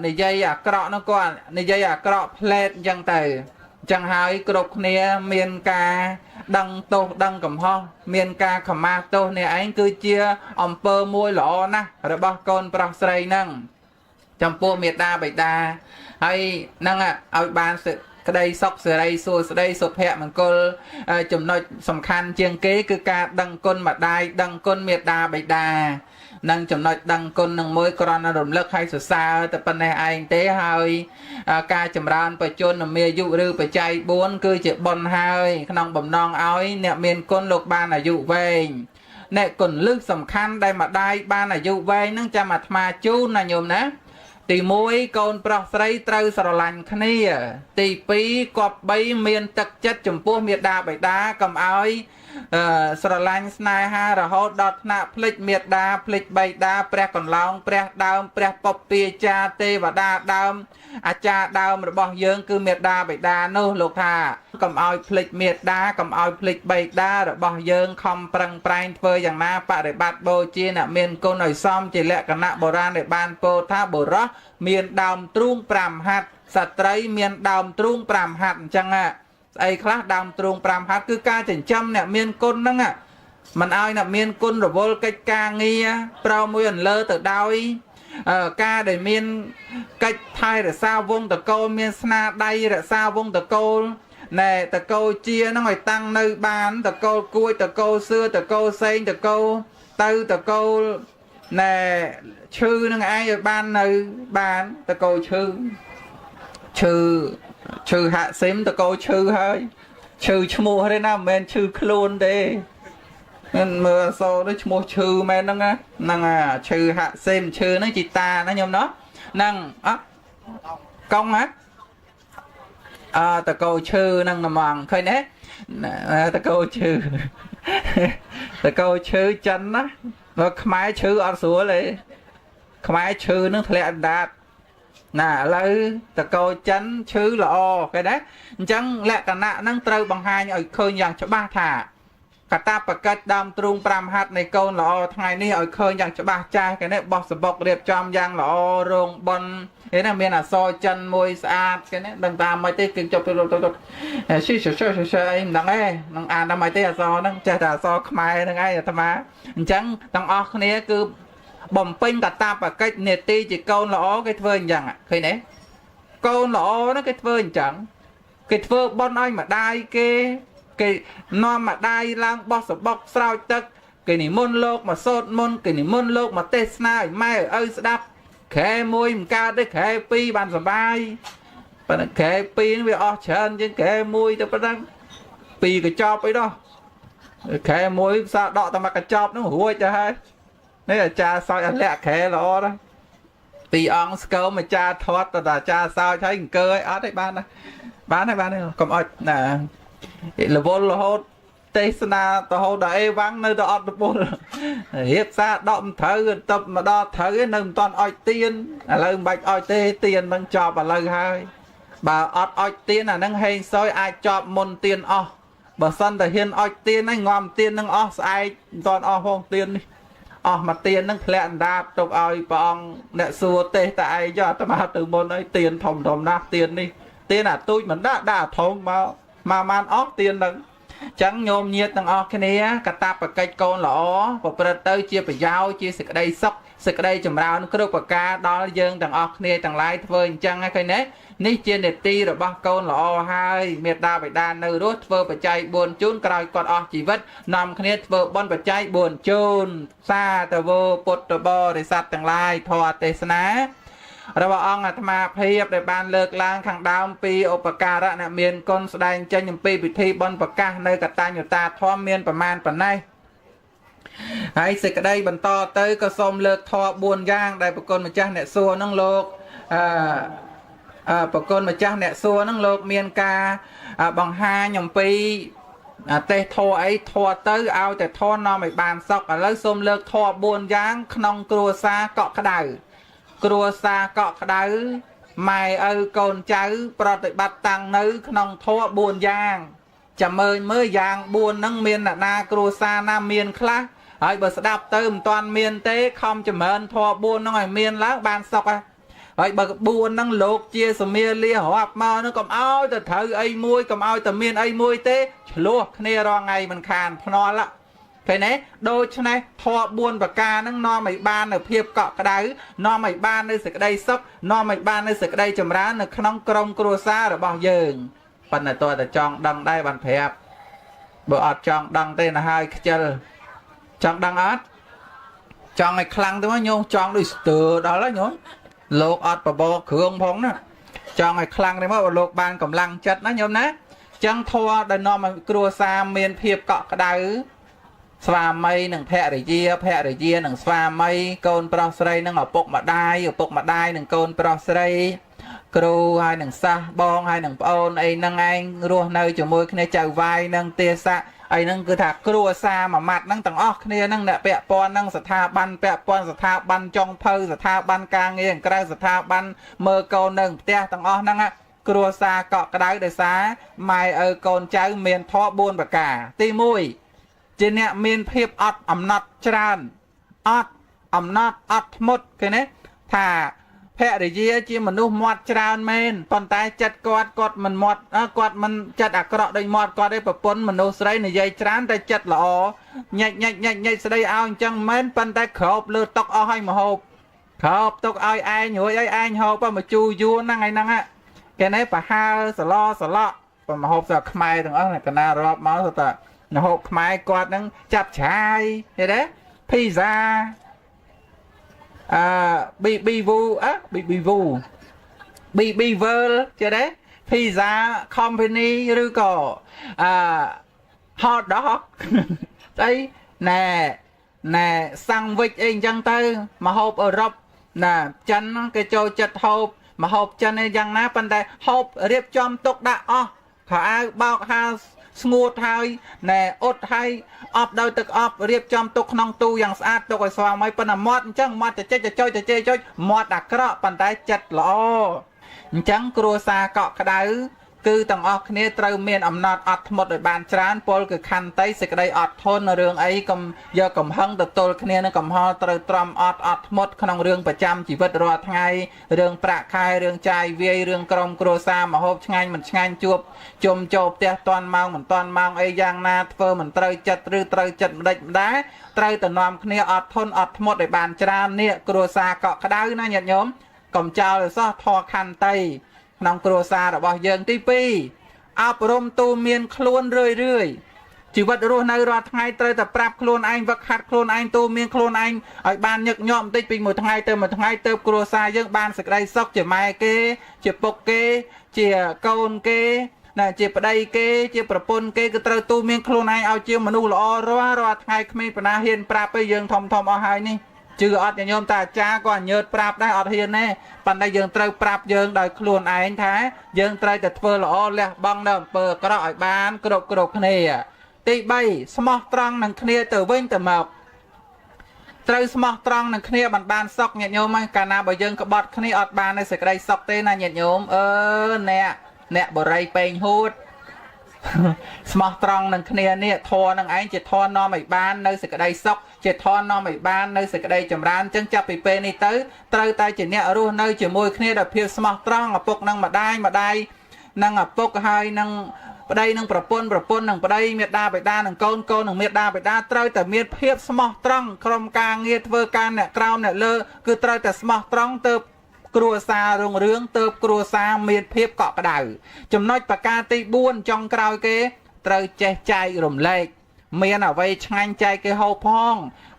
និយាយអាក្រក់នោះក៏និយាយអាក្រក់ផ្លែតអញ្ចឹងទៅអញ្ចឹងហើយគ្រប់គ្នាមានការដឹងទោសដឹងកំហុសមានការខមាទោសនេះឯងគឺជាអំពើមួយល្អណាស់របស់កូនប្រុសស្រីហ្នឹងចំពោះមេដាបិតាហើយហ្នឹងឲ្យបានក្តីសុខសេរីសួស្តីសុភមង្គលចំណុចសំខាន់ជាងគេគឺការដឹងគុណម្ដាយដឹងគុណមេដាបិតានឹងចំណុចដឹងគុណនឹងមួយគ្រាន់តែរំលឹកឲ្យសរសើរតែប៉ុណ្ណេះឯងទេហើយការចម្រើនបច្ចុប្បន្នមាយុឬបច្ច័យ4គឺជាបុណ្យហើយក្នុងបំណងឲ្យអ្នកមានគុណលោកបានអាយុវែងអ្នកគុណលឹះសំខាន់ដែលម្ដាយបានអាយុវែងនឹងចាំអាត្មាជូនណាញោមណាទី1កូនប្រុសស្រីត្រូវស្រឡាញ់គ្នាទី2គប្បីមានទឹកចិត្តចំពោះមាតាបិតាកុំឲ្យស្រឡាញ់ស្នេហារហូតដល់ថ្នាក់ភ្លេចមេត្តាភ្លេចបិតាព្រះកន្លងព្រះដើមព្រះពពាចាទេវតាដើមអាចារ្យដើមរបស់យើងគឺមេត្តាបិតានោះលោកថាកុំឲ្យភ្លេចមេត្តាកុំឲ្យភ្លេចបិតារបស់យើងខំប្រឹងប្រែងធ្វើយ៉ាងណាបរិបត្តិបូជាអ្នកមានគុណឲ្យសមជាលក្ខណៈបុរាណដែលបានពោលថាបុរសមានដើមទ្រូង5ហត្ថស្ត្រីមានដើមទ្រូង5ហត្ថអញ្ចឹងស្អីខ្លះដើមទ្រូង5ហត្ថគឺការចិញ្ចឹមអ្នកមានគុណហ្នឹងមិនឲ្យអ្នកមានគុណរវល់កិច្ចការងារប្រោមួយអន្លើទៅដោយការដែលមានកិច្ចថែរក្សាវងតកូលមានស្នាដៃរក្សាវងតកូលណែតកូលជាហ្នឹងឲ្យតាំងនៅបានតកូលគួយតកូលសឿតកូលសេងតកូលទៅតកូលណែឈឺនឹងឯងឲ្យបាននៅបានតកូលឈឺហាក់ស៊ីមតកូលឈឺហើយឈឺឈ្មោះទេណាមិនមែនឈឺខ្លួនទេ nên mưa so nó mua chư men năng chư hạ xem chư nó chị ta nó nhom nó năng á công á ta câu chư năng nằm mòn khơi nè ta câu chư ta câu chư chân á nó máy chư ở xuốngเลยmáy chư nó lẹ đạt nè lấy ta câu chân chư là o cái đấy chẳng lẹ cả nạ năng trâu bằng hai ở khơi dạng cho ba thả cả ta bật cách đam trung pram hạt này câu là ngày nay ở khơi dạng cho ba cha cái này bọc bọc đẹp trong giang là rong bon thế là miền là soi chân môi sạch cái này đằng ta mấy tê kinh cho tôi xí em đằng ấy đằng à đằng mấy tê là so đằng cha là so mai đằng ấy là tham á chẳng đằng o cái này cứ bầm pin cả ta bật cách nệt ti chỉ câu là cái phơi chẳng ạ khi nấy câu là nó cái phơi chẳng cái phơi bon anh mà đai cái nó mà đai lang bọc sao tức cái này môn lộc mà sốt môn cái này môn lộc mà tê na mai ở đáp khẽ môi một ca đấy khẽ pi bàn sờ bay bàn khẽ pi nó bị o chân trên khẽ môi cho bắt đăng pi cái chop ấy đó khẽ môi sao đọ tao mà cái chop nó hùi cho hay đấy là cha soi ăn lẹ khẽ lo đó pi on skull mà cha thoát là cha sao thấy cơ ấy ở đây bán này còn ơi nè là vô là hốt tây sana tao hốt đại vắng nơi đó được vô hiệp xa động thở tập mà đo thở cái nâng toàn oi tiên lời bạch oi tê tiền nâng cho bà lời hai bà oi tiên là nâng hay soi ai cho môn tiền o bà sân là hiền oi tiên anh ngòm tiên nâng o ai toàn o phong tiên đi mà tiền nâng lẹn đạp tục oi bong nè xua tê tại cho tao mà từ môn ấy tiền thòng nạp tiền đi tiền là tôi mình đã thông mà man óc tiền nâng chẳng nhôm nhiệt tăng óc cái này cả ta phải cây con lỏ và bật tới chia phải giao chia sực đây sóc sực đây chầm rau nó cứ được ca đó dương tăng óc này tăng lái thôi chẳng cái này ní trên để ti rồi bao con lỏ hai miệt đa phải đa nơi rốt vơ phải chạy buồn chốn cày còn óc chỉ vất nằm cái này vơ bon phải chạy buồn chôn xa tờ vô bột tờ bo để sạt tăng lái thọ tê náเราบอกองอาตมาเพียบในบ้านเลิกล้างขังดาวปีอุปการะเนี่ยเมียนก้นแสดงใจยังปีพิธีบนประกาศในกตาอยู่ตาทอมเมียนประมาณปันในให้สิกได้บรรทอเตยก็สมเลิกทอบุญย่างได้ประกฏมาจ้าเนี่ยซัวนั่งโลกประกฏมาจ้าเนี่ยซัวนั่งโลกเมียนกาบังฮาหย่อมปีเตะทอไอ้ทอเตยเอาแต่ทอนอไม่บานซอกแล้วสมเลิกทอบุญย่างขนมกลัวซาเกาะขดากลัวซาเกาะดาวไม่โกนเจ้าปฏิบัติตังนึกนองทอบุญยางจะเมื่อยางบุญนั่งเมียนนากลัวซานาเมียนคลาไอ้บสดับเติมตอนเมียนเต้คอมจะเมินทอบุญนั่งไอ้เมียนล้างบานศอกไอ้บบุญนั่งโลกเจียสเมียเลี้ยหัวมานั่งก็เอาแต่เธอไอ้มวยก็เอาแต่เมียนไอ้มวยเต้ฉลวกเนี่ยรอไงมันคานพนอละcái này đôi cho này thọ buồn và ca nó no mày ban ở phiệp cọ cái đấy no mày ban nơi sự đây sốc no mày ban nơi sự đây chầm rán ở không krong cua xa rồi bao giờ phần này tôi là chọn đăng đây bàn phẹp bữa chọn đăng tên là hai chân chọn đăng ớt chọn ngày khăn tôi mới nhung chọn đi từ đó là nhún lột ớt và bò khương phóng nè chọn ngày khăn đấy mới lột ban cầm lăng chất nó nhôm nè chẳng thua đây no mày cua xa miền phiệp cọ cái đấyสวามีหนึ่งแพะหรือเยี่ยหนึ่งสวามีโกนปลอสไรหนึ่งปกมาได้หนึ่งโกนปลอสไรครูให้หนึ่งซาบองให้หนึ่งปอนไอ้นั่งไอ้รัวในจมูกในใจวายนั่งเตียสะไอ้นั่งคือถักครัวซามามัดนั่งต่างออกเนี่ยนั่งเนี่ยเปะปอนนั่งสถาบันเปะปอนสถาบันจงเพอสถาบันกลางเองกระสถาบันเมื่อโกนหนึ่งเตียต่างออกนั่งอะครัวซาเกาะกระไดเดซ่าไม่โกนเจ้าเมียนทอบุญประกาตีมุยเจเนเมียนเพียบอัดอำนาจจรานอัดอำนาจอัดหมดแค่นี้ถ้าแพะเดียจีมนุษย์หมดจรานเมนตอนตายจัดกอดมันหมดกอดมันจัดอักระได้หมดกอดได้ประปนมนุษย์ไรในใจจรานแต่จัดหล่อใหญ่แสดงเอาจังเมนปันแต่ขอบเลือดตกเอาให้มาหอบขอบตกเอาไอ้หน่วยไอ้หอบปะมาจูยูนั่งไงนั่งอะแค่นี้ปะฮาสลอปะมาหอบสักขมายถึงอะไรกันน่ารอบมาสุดแต่หกไม้กอดนั่งจับชายเห็นไหมพิซซ่าบีวูเวอร์เห็นไหมพิซซ่าคอมพานีหรือก็ฮอทด็อกไอ้ nè sang vịt ấy chẳng tới mà hộp ở rập nè chân cái trâu chật hộp mà hộp chân ấy chẳng ná phần đây hộp riêng chom tục đã khỏi bao ha smooth hai nè ốt hai ọp đôiទឹកọpរៀបចំទុកក្នុងទូយ៉ាងស្អាតទុកឲ្យស្វាមីប៉ុន្តែមាត់អញ្ចឹងមាត់ទៅចុចមាត់អាក្រក់ប៉ុន្តែចិត្តល្អអញ្ចឹងគ្រួសារកក់ក្ដៅគឺទាំងអស់គ្នាត្រូវមានអំណត់អត់ធ្មត់ឲ្យបានច្រើនពលគឺខន្តីសេចក្តីអត់ធន់រឿងអីកុំយកកំហឹងទៅទល់គ្នានឹងកំហល់ត្រូវទ្រាំអត់ធ្មត់ក្នុងរឿងប្រចាំជីវិតរាល់ថ្ងៃរឿងប្រាក់ខែរឿងចាយវាយរឿងក្រុមគ្រួសារមហូបឆ្ងាញ់មិនឆ្ងាញ់ជួបជុំចូលផ្ទះតាន់ម៉ោងមិនតាន់ម៉ោងអីយ៉ាងណាធ្វើមិនត្រូវចិត្តឬត្រូវចិត្តម្ដេចម្ដាត្រូវតែនាំគ្នាអត់ធន់អត់ធ្មត់ឲ្យបានច្រើននេះគ្រួសារកក់ក្ដៅណាញាតិញោមកុំចោលឲ្យសោះធរខន្តីក្នុងគ្រួសាររបស់យើងទី2អប់រំទូមានខ្លួនរឿយជីវិតរស់នៅរាល់ថ្ងៃត្រូវតែប្រាប់ខ្លួនឯងវឹកហាត់ខ្លួនឯងទូមានខ្លួនឯងឲ្យបានញឹកញាប់បន្តិចពីមួយថ្ងៃទៅមួយថ្ងៃទៅគ្រួសារយើងបានសេចក្តីសុខជាម៉ែគេជាពុកគេជាកូនគេណាជាប្តីគេជាប្រពន្ធគេគឺត្រូវទូមានខ្លួនឯងឲ្យជាមនុស្សល្អរាល់ថ្ងៃគ្មានបណ្ណាហ៊ានប្រាប់ឲ្យយើងធំអស់ហើយនេះជឿអត់ញោមតាអាចារ្យក៏ញើតប្រាប់ដែរអត់ហ៊ានទេប៉ុន្តែយើងត្រូវប្រាប់យើងដោយខ្លួនឯងថាយើងត្រូវតែធ្វើល្អលះបង់នៅអំពើអាក្រក់ឲ្យបានគ្រប់គ្នាទី3ស្មោះត្រង់នឹងគ្នាទៅវិញទៅមកត្រូវស្មោះត្រង់នឹងគ្នាបានសុខញាតិញោមកាលណាបើយើងក្បត់គ្នាអត់បាននៅសេចក្តីសុខទេណាញាតិញោមអ្នកបរិយពេញហួតស្មោះត្រង់នឹងគ្នានេះធម៌នឹងឯងជាធម៌នាំឲ្យបាននៅសេចក្តីសុខជាធម៌នាំឲ្យបាននៅសេចក្តីចម្រើនអញ្ចឹងចាប់ពីពេលនេះទៅត្រូវតែជាអ្នករស់នៅជាមួយគ្នាដោយភាពស្មោះត្រង់ឪពុកនិងម្ដាយនិងឪពុកហើយនឹងប្តីនិងប្រពន្ធនិងប្តីមេដាបិតានិងកូននិងមេដាបិតាត្រូវតែមានភាពស្មោះត្រង់ក្រុមការងារធ្វើការអ្នកក្រោមអ្នកលើគឺត្រូវតែស្មោះត្រង់ទៅគ្រួសាររុងរឿងទៅគ្រួសារមានភាពកក់ក្ដៅចំណុចប្រការទី4ចុងក្រោយគេត្រូវចេះចែករំលែកមានអ្វីឆ្ងាញ់ចែកគេហូបផង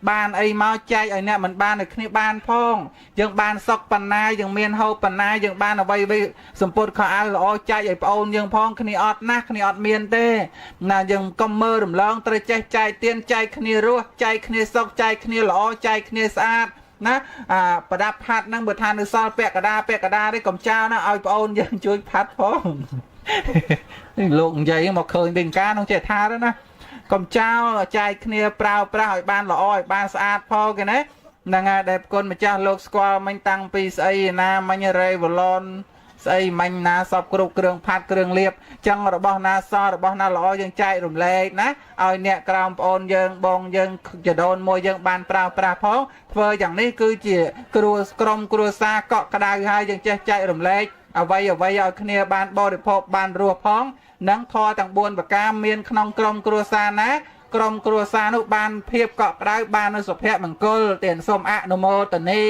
បានអីមកចែកឲ្យអ្នកមិនបានឲ្យគ្នាបានផងយើងបានសុខបណ្ណាយើងមានហូបបណ្ណាយើងបានអ្វីសម្ពុតខោអាវល្អចែកឲ្យប្អូនយើងផងគ្នាអត់ណាស់គ្នាអត់មានទេណាយើងកុំមើលរំលងត្រូវចេះចែកទៀនចែកគ្នារស់ចែកគ្នាសុខចែកគ្នាល្អចែកគ្នាស្អាតណាប្រដាប់ផាត់ហ្នឹងបើថានៅសល់ពាក់កដាទេកុំចោលណាឲ្យប្អូនយើងជួយផាត់ផងលោកនិយាយមកឃើញវិញការនោះចេះថាទៅណាកុំចោលចែកគ្នាប្រើប្រាស់ឲ្យបានល្អឲ្យបានស្អាតផងគេណាហ្នឹងហើយដែលគុណម្ចាស់លោកស្គាល់មិញតាំងពីស្អីណាមិញរេវឡនស្អីមិញណាសពគ្រប់គ្រឿងផាត់គ្រឿងលាបចឹងរបស់ណាសរបស់ណាល្អយើងចែករំលែកណាឲ្យអ្នកក្រោមប្អូនយើងបងយើងចដូនមួយយើងបានប្រើប្រាស់ផងធ្វើយ៉ាងនេះគឺជាក្រុមគ្រួសារកក់ក្ដៅហើយយើងចេះចែករំលែកអ្វីឲ្យគ្នាបានបរិភោគបានរស់ផងនិងធម៌ទាំង4ប្រការមានក្នុងក្រុមគ្រួសារណាក្រុមគ្រួសារនោះបានភាពកក់ក្ដៅបាននូវសុភមង្គលទានសូមអនុមោទនា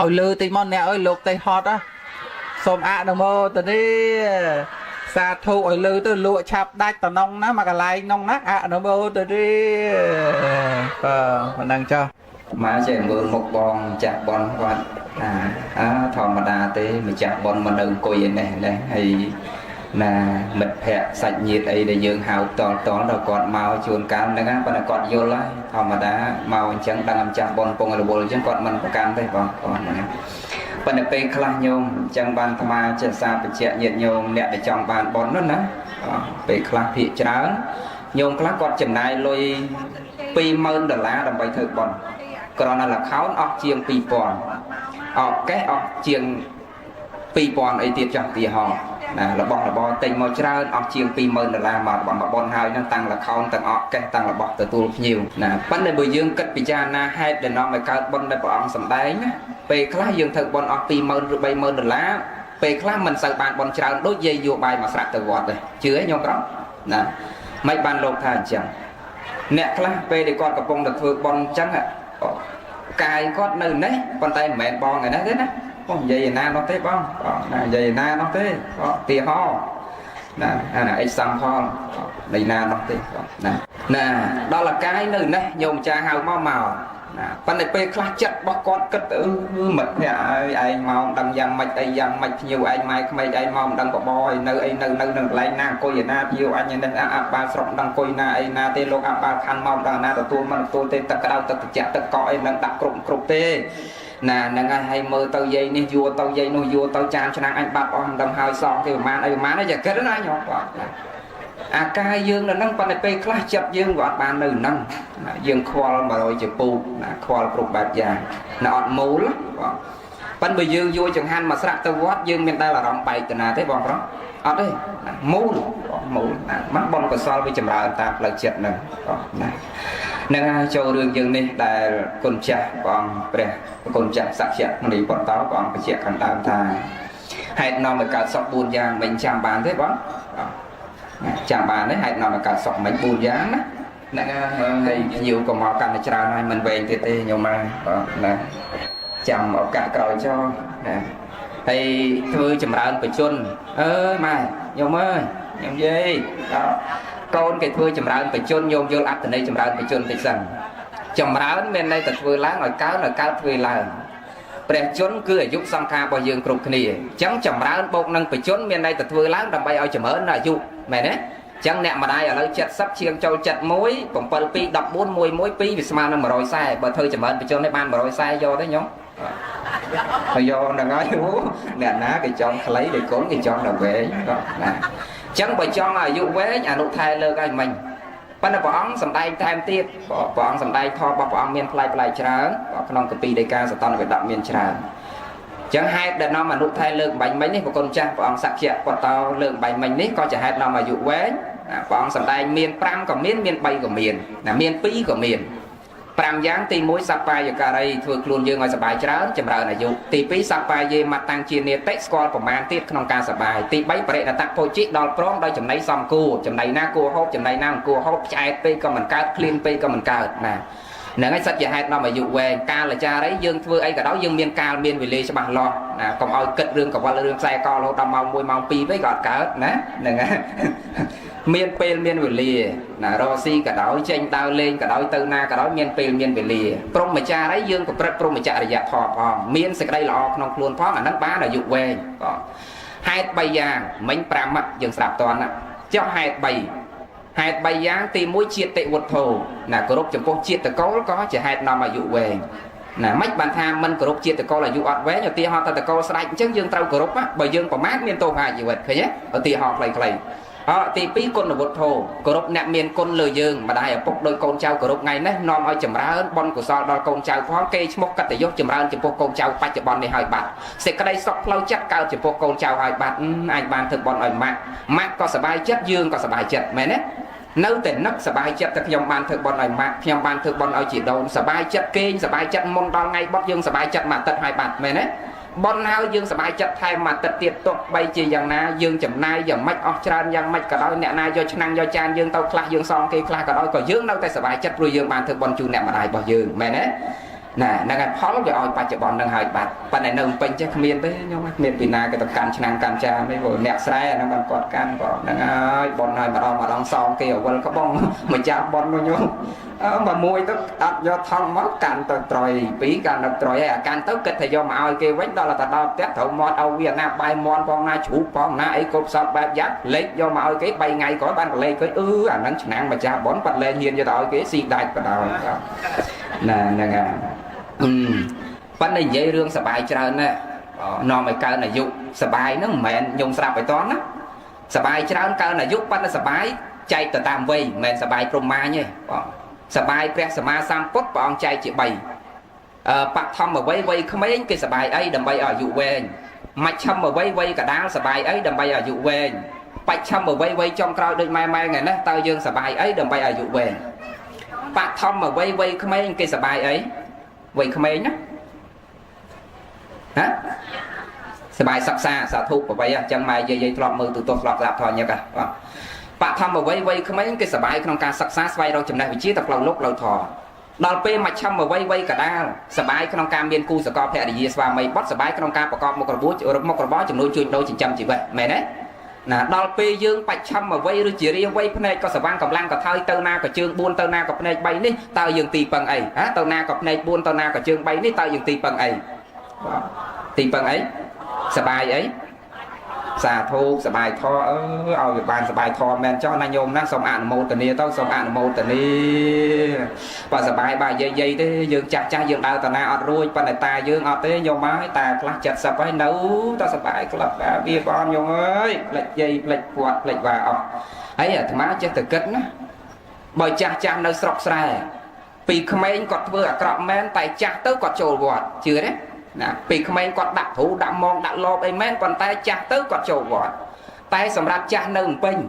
ឲ្យលើតិចមកអ្នកអើយលោកតេហត់សូមអនុមោទនាសាធុឲ្យលើទៅលក់ឆាប់ដាច់តំណងណាមកកន្លែងនោះណាអនុមោទនាប៉ុណ្ណឹងចុះមកចេះមើលមុខបងចាក់បនគាត់ធម្មតាទេម្ចាស់បនមកនៅអង្គុយឯនេះហើយណាមិត្តភ័ក្តិសាច់ញាតិអីដែលយើងហៅតល់ដល់គាត់មកជួនកាលហ្នឹងប៉ុន្តែគាត់យល់ហើយធម្មតាមកអញ្ចឹងដឹងម្ចាស់បនពងរវល់អញ្ចឹងគាត់មិនប្រកាន់ទេបងគាត់ហ្នឹងប៉ុន្តែពេលខ្លះញោមអញ្ចឹងបានអាត្មាចេះសាបញ្ជាក់ញាតិញោមអ្នកដែលចង់បានបននោះណាពេលខ្លះភាកច្រើនញោមខ្លះគាត់ចំណាយលុយ$20000ដើម្បីធ្វើបនគ្រាន់តែលខោនអស់ជាង2000អស់កេះអស់ជាង2000អីទៀតចាស់ទីហោណារបស់របរទិញមកច្រើនអស់ជាង$20000មករបស់បនហើយនឹងតាំងលខោនទាំងអស់កេះតាំងរបស់ទទួលភ្ញៀវណាប៉ុន្តែបើយើងគិតពិចារណាហេតុដែលនាំឲ្យកើតបនដែលព្រះអង្គសម្ដែងណាពេលខ្លះយើងធ្វើបនអស់$20000ឬ$30000ពេលខ្លះមិនសូវបានបនច្រើនដូចយាយយោបាយមកស្រាប់ទៅវត្តទេជឿទេញោមក្រំណាមិនបានលោកថាអញ្ចឹងអ្នកខ្លះពេលដែលគាត់កំពុងតែធ្វើបនអញ្ចឹងកាយគាត់នៅនេះប៉ុន្តែមិនមែនបងឯណាទេណាបងនិយាយឯណានោះទេបងណានិយាយឯណានោះទេទីហោណាអាណាអិចសំផលនៃណានោះទេណាដល់កាយនៅនេះញោមចាហៅមក ប៉ុន្តែពេលខ្លះចិត្តរបស់គាត់គិតមិត្តភក្តិឯងមកដឹងយ៉ាងម៉េចអីយ៉ាងម៉េចភ្ញៀវឯងម៉ែក្មេកឯងមកមិនដឹងបបរឲ្យនៅអីនៅនឹងកន្លែងណាអង្គុយឯណាភ្ញៀវអញនេះអបាលស្រុកដឹងអង្គុយណាអីណាទេលោកអបាលខណ្ឌមកដល់ណាទទួលមិនទទួលទេទឹកក្តៅទឹកត្រជាក់ទឹកកកអីនឹងដាក់គ្រប់ទេណាហ្នឹងហើយមើលទៅយាយនេះយួរទៅយាយនោះយួរទៅចានឆ្នាំងអញបាត់អស់មិនដឹងហើយសងទេប្រហែលអីប្រហែលតែគិតណាញោមគាត់អាកាយយើងនៅហ្នឹងប៉ុន្តែពេលខ្លះចិត្តយើងវាអត់បាននៅហ្នឹងយើងខ្វល់100ជាពូណាខ្វល់គ្រប់បែបយ៉ាងណាអត់មូលបងប៉ុន្តែបើយើងយកចង្ហាន់មកស្រាក់ទៅវត្តយើងមានដែលអារម្មណ៍បែកទៅណាទេបងប្រុសអត់ទេមូលណាមិនបនកសលវាចម្រើនតាមផ្លូវចិត្តហ្នឹងណានឹងហើយចូលរឿងយើងនេះដែលគុណចាស់ព្រះអង្គព្រះគុណចាស់សក្យមុនីបន្តព្រះអង្គបញ្ជាក់ខាងដើមថាហេតុនាំឲ្យកើតសុខ4យ៉ាងមិនចាំបានទេបងចាំបានទេហេតុនាំឲ្យកើតសុខមិន4យ៉ាងណាហ្នឹងហើយភ្ញៀវក៏មកកាន់តែច្រើនហើយមិនវែងទៀតទេញោមណាណាចាំឱកាសក្រោយចោលណាហើយធ្វើចម្រើនបជនអើយម៉ែញោមអើយញោមយាយកូនគេធ្វើចម្រើនបជនញោមយល់អត្ថន័យចម្រើនបជនតិចសិនចម្រើនមានន័យតែធ្វើឡើងឲ្យកើតធ្វើឡើងព្រះជន្មគឺអាយុសង្ខាររបស់យើងគ្រប់គ្នាអញ្ចឹងចម្រើនបូកនឹងបជនមានន័យតែធ្វើឡើងដើម្បីឲ្យចម្រើនអាយុមែនទេអញ្ចឹងអ្នកម្ដាយឥឡូវ70ជាងចូល71 7 2 14 11 2វាស្មើនឹង140បើធ្វើចម្រើនបជននេះបាន140យកទេញោមហើយយកហ្នឹងហើយអ្នកណាគេចង់ខ្លីđểកូនគេចង់ដល់វែងណាអញ្ចឹងបើចង់អាយុវែងអនុថែលើកឲ្យមិញប៉ុន្តែព្រះអង្គសម្ដែងថែមទៀតព្រះអង្គសម្ដែងធម៌របស់ព្រះអង្គមានផ្លែច្រើនក្នុងកពីដីកាសតនវេដកមានច្រើនអញ្ចឹងហេតុដែលនាំអនុថែលើកបាញ់មិញនេះប្រគុណចាស់ព្រះអង្គសក្យពតោលើកបាញ់មិញនេះក៏ជាហេតុនាំអាយុវែងព្រះអង្គសម្ដែងមាន5ក៏មាន3ក៏មានណាមាន2ក៏មាន5យ៉ាងទី1សប្បាយការីធ្វើខ្លួនយើងឲ្យសប្បាយច្រើនចម្រើនអាយុទី2សប្បាយយេមតាំងជានេតិស្គាល់ប្រមាណទៀតក្នុងការសប្បាយទី3បរិណតពោជិដល់ព្រមដោយចំណៃសំគួរចំណៃណាគួរហូបចំណៃណាមិនគួរហូបឆ្អែតពេកក៏មិនកើតឃ្លានពេកក៏មិនកើតណាហ្នឹងហើយសច្ចហេតុនាំអាយុវែងកាលចារីយើងធ្វើអីក៏ដោយយើងមានកាលមានវេលាច្បាស់លាស់ណាកុំឲ្យគិតរឿងកវលរឿងខ្សែករហូតដល់ម៉ោង1ម៉ោង2ពេកក៏អត់កើតណាហ្នឹងហើយមានពេលមានវេលាណារកស៊ីក៏ដោយចេញដើរលេងក៏ដោយទៅណាក៏ដោយមានពេលមានវេលាព្រមចារីយើងប្រព្រឹត្តព្រមចរិយធម៌ផងមានសេចក្តីល្អក្នុងខ្លួនផងអាហ្នឹងបានអាយុវែងបងហេតុ3យ៉ាងមិញ5យើងស្ដាប់តន់ណាចុះហេតុ3ហេតុ3យ៉ាងទី1ជាតិវុទ្ធោណាគោរពចំពោះជាតិតកូលក៏ជាហេតុនាំអាយុវែងណាមិនបានថាមិនគោរពជាតិតកូលអាយុអត់វែងឧទាហរណ៍តកូលស្ដេចអញ្ចឹងយើងត្រូវគោរពបើយើងប្រមាថមានទោសអាជីវិតឃើញទេឧទាហរណ៍ខ្លីៗទី2គុណវុទ្ធោគោរពអ្នកមានគុណលើយើងម្ដាយឪពុកដោយកូនចៅគោរពថ្ងៃនេះនាំឲ្យចម្រើនបុណ្យកុសលដល់កូនចៅផងគេឈ្មោះកតញ្ញុចម្រើនចំពោះកូនចៅបច្ចុប្បន្ននេះហើយបាត់សេចក្តីសុខផ្លូវចិត្តកើតចំពោះកូនចៅហើយបាត់អាចបានធ្វើបុណ្យឲ្យម៉ាក់ក៏សប្បាយចិត្តយើងក៏សប្បាយចិត្តមែនទេនៅតែនឹកសប្បាយចិត្តតែខ្ញុំបានធ្វើបុណ្យឲ្យម៉ាក់ខ្ញុំបានធ្វើបុណ្យឲ្យជីដូនសប្បាយចិត្តគេងសប្បាយចិត្តមុនដល់ថ្ងៃបុណ្យយើងសប្បាយចិត្តមួយអាទិត្យហើយបាត់មែនទេបនហើយយើងសប្បាយចិត្តថែមមួយទឹកទៀតទុកបីជាយ៉ាងណាយើងចំណាយយ៉ាងម៉េចអស់ច្រើនយ៉ាងម៉េចក៏ដោយអ្នកណាយកឆ្នាំងយកចានយើងទៅខ្លះយើងសងគេខ្លះក៏ដោយក៏យើងនៅតែសប្បាយចិត្តព្រោះយើងបានធ្វើបនជូនអ្នកម្ដាយរបស់យើងមែនទេណាហ្នឹងហើយផលវាឲ្យបច្ចុប្បន្នហ្នឹងហើយបាត់ប៉ុន្តែនៅពេញចេះគ្មានទេខ្ញុំគ្មានពីណាគេទៅកាន់ឆ្នាំងកាន់ចានទេព្រោះអ្នកស្រែអាហ្នឹងបានគាត់កាន់ក៏ហ្នឹងហើយបនហើយម្ដងសងគេអវលក្បងម្ចាស់បននោះញោមបើមួយទៅអត់យកថងមកកាន់ទៅត្រយ2កាន់ទៅត្រយហើយអាកាន់ទៅគិតថាយកមកឲ្យគេវិញដល់តែដល់ផ្ទះត្រូវមាត់ឲ្យវាណាបាយមាន់ផងណាជ្រូកផងណាអីគ្រប់សពបែបយ៉ាងលេខយកមកឲ្យគេ3ថ្ងៃក្រោយបានកលេខឃើញអាហ្នឹងឆ្នាំងម្ចាស់បនបាត់លែងហ៊ានយកទៅឲ្យគេស៊ីដាច់បដ ណាហ្នឹងហើយប៉ុន្តែនិយាយរឿងសបាយច្រើនណាស់នាំឲ្យកើនអាយុសបាយហ្នឹងមិនមែនខ្ញុំស្រាប់ឲ្យតន់ណាសបាយច្រើនកើនអាយុប៉ុន្តែសបាយចែកទៅតាមវ័យមិនមែនសបាយព្រហ្មាញទេបងសបាយព្រះសម្មាសម្ពុទ្ធព្រះអង្គចែកជា3បឋមវ័យវ័យក្មេងគេសបាយអីដើម្បីឲ្យអាយុវែងមជ្ឈិមវ័យវ័យកដាលសបាយអីដើម្បីឲ្យអាយុវែងបច្ឆិមវ័យវ័យចុងក្រោយដូចម៉ែថ្ងៃនេះតើយើងសបាយអីដើម្បីឲ្យអាយុវែងបឋមវ័យវ័យក្មេងគេសបាយអីវ័យក្មេងណាហ៎សបាយសិក្សាសាធុប្របីអញ្ចឹងម៉ែយាយធ្លាប់មើលទូទស្សន៍ធ្លាប់ស្ដាប់ធម៌ញឹកបឋមវ័យវ័យក្មេងគេសបាយក្នុងការសិក្សាស្វែងរកចំណេះវិជ្ជាទៅផ្លូវលោកផ្លូវធម៌ដល់ពេលមជ្ឈិមវ័យវ័យកដាលសបាយក្នុងការមានគូសកលភរិយាស្វាមីបុត្រសបាយក្នុងការប្រកបមុខរបរជំនួយជួញដូរចិញ្ចឹមជីវិតមែនទេ nè đo pe dương bạch chăm mà vây rồi chỉ riêng vây bên này có sờ vang cầm lăng có thơi tàu na có chương buôn tàu na có bên này bay ní tao dương tì bằng ấy á tàu na có bên này buôn tàu na có chương bay ní tao dương tì bằng ấy tì bằng ấy sờ bài ấy xà thu sờ bài tho ao việc bàn sờ bài tho men cho na nhôm na xong ăn mô tần nia tao xong ăn mô tần nia và sờ bài dây dây thế dương chặt cha dương đào tàu na ọt ruồi bên này ta dương ọt thế nhôm máy ta lắc chặt sờ bài nấu tao sờ bài có lập cả bia con nhôm ơi lệch dây lệch quạt lệch vào ấy à thằng má chết từ kết á bởi cha nơi sọc sài vì không mấy còn vừa cọp men tay cha tới còn trồi vọt chưa đấy nè vì không mấy còn đặt thủ đặt mong đặt lo bay men còn tay cha tới còn trồi vọt tay sầm ra cha nơi pin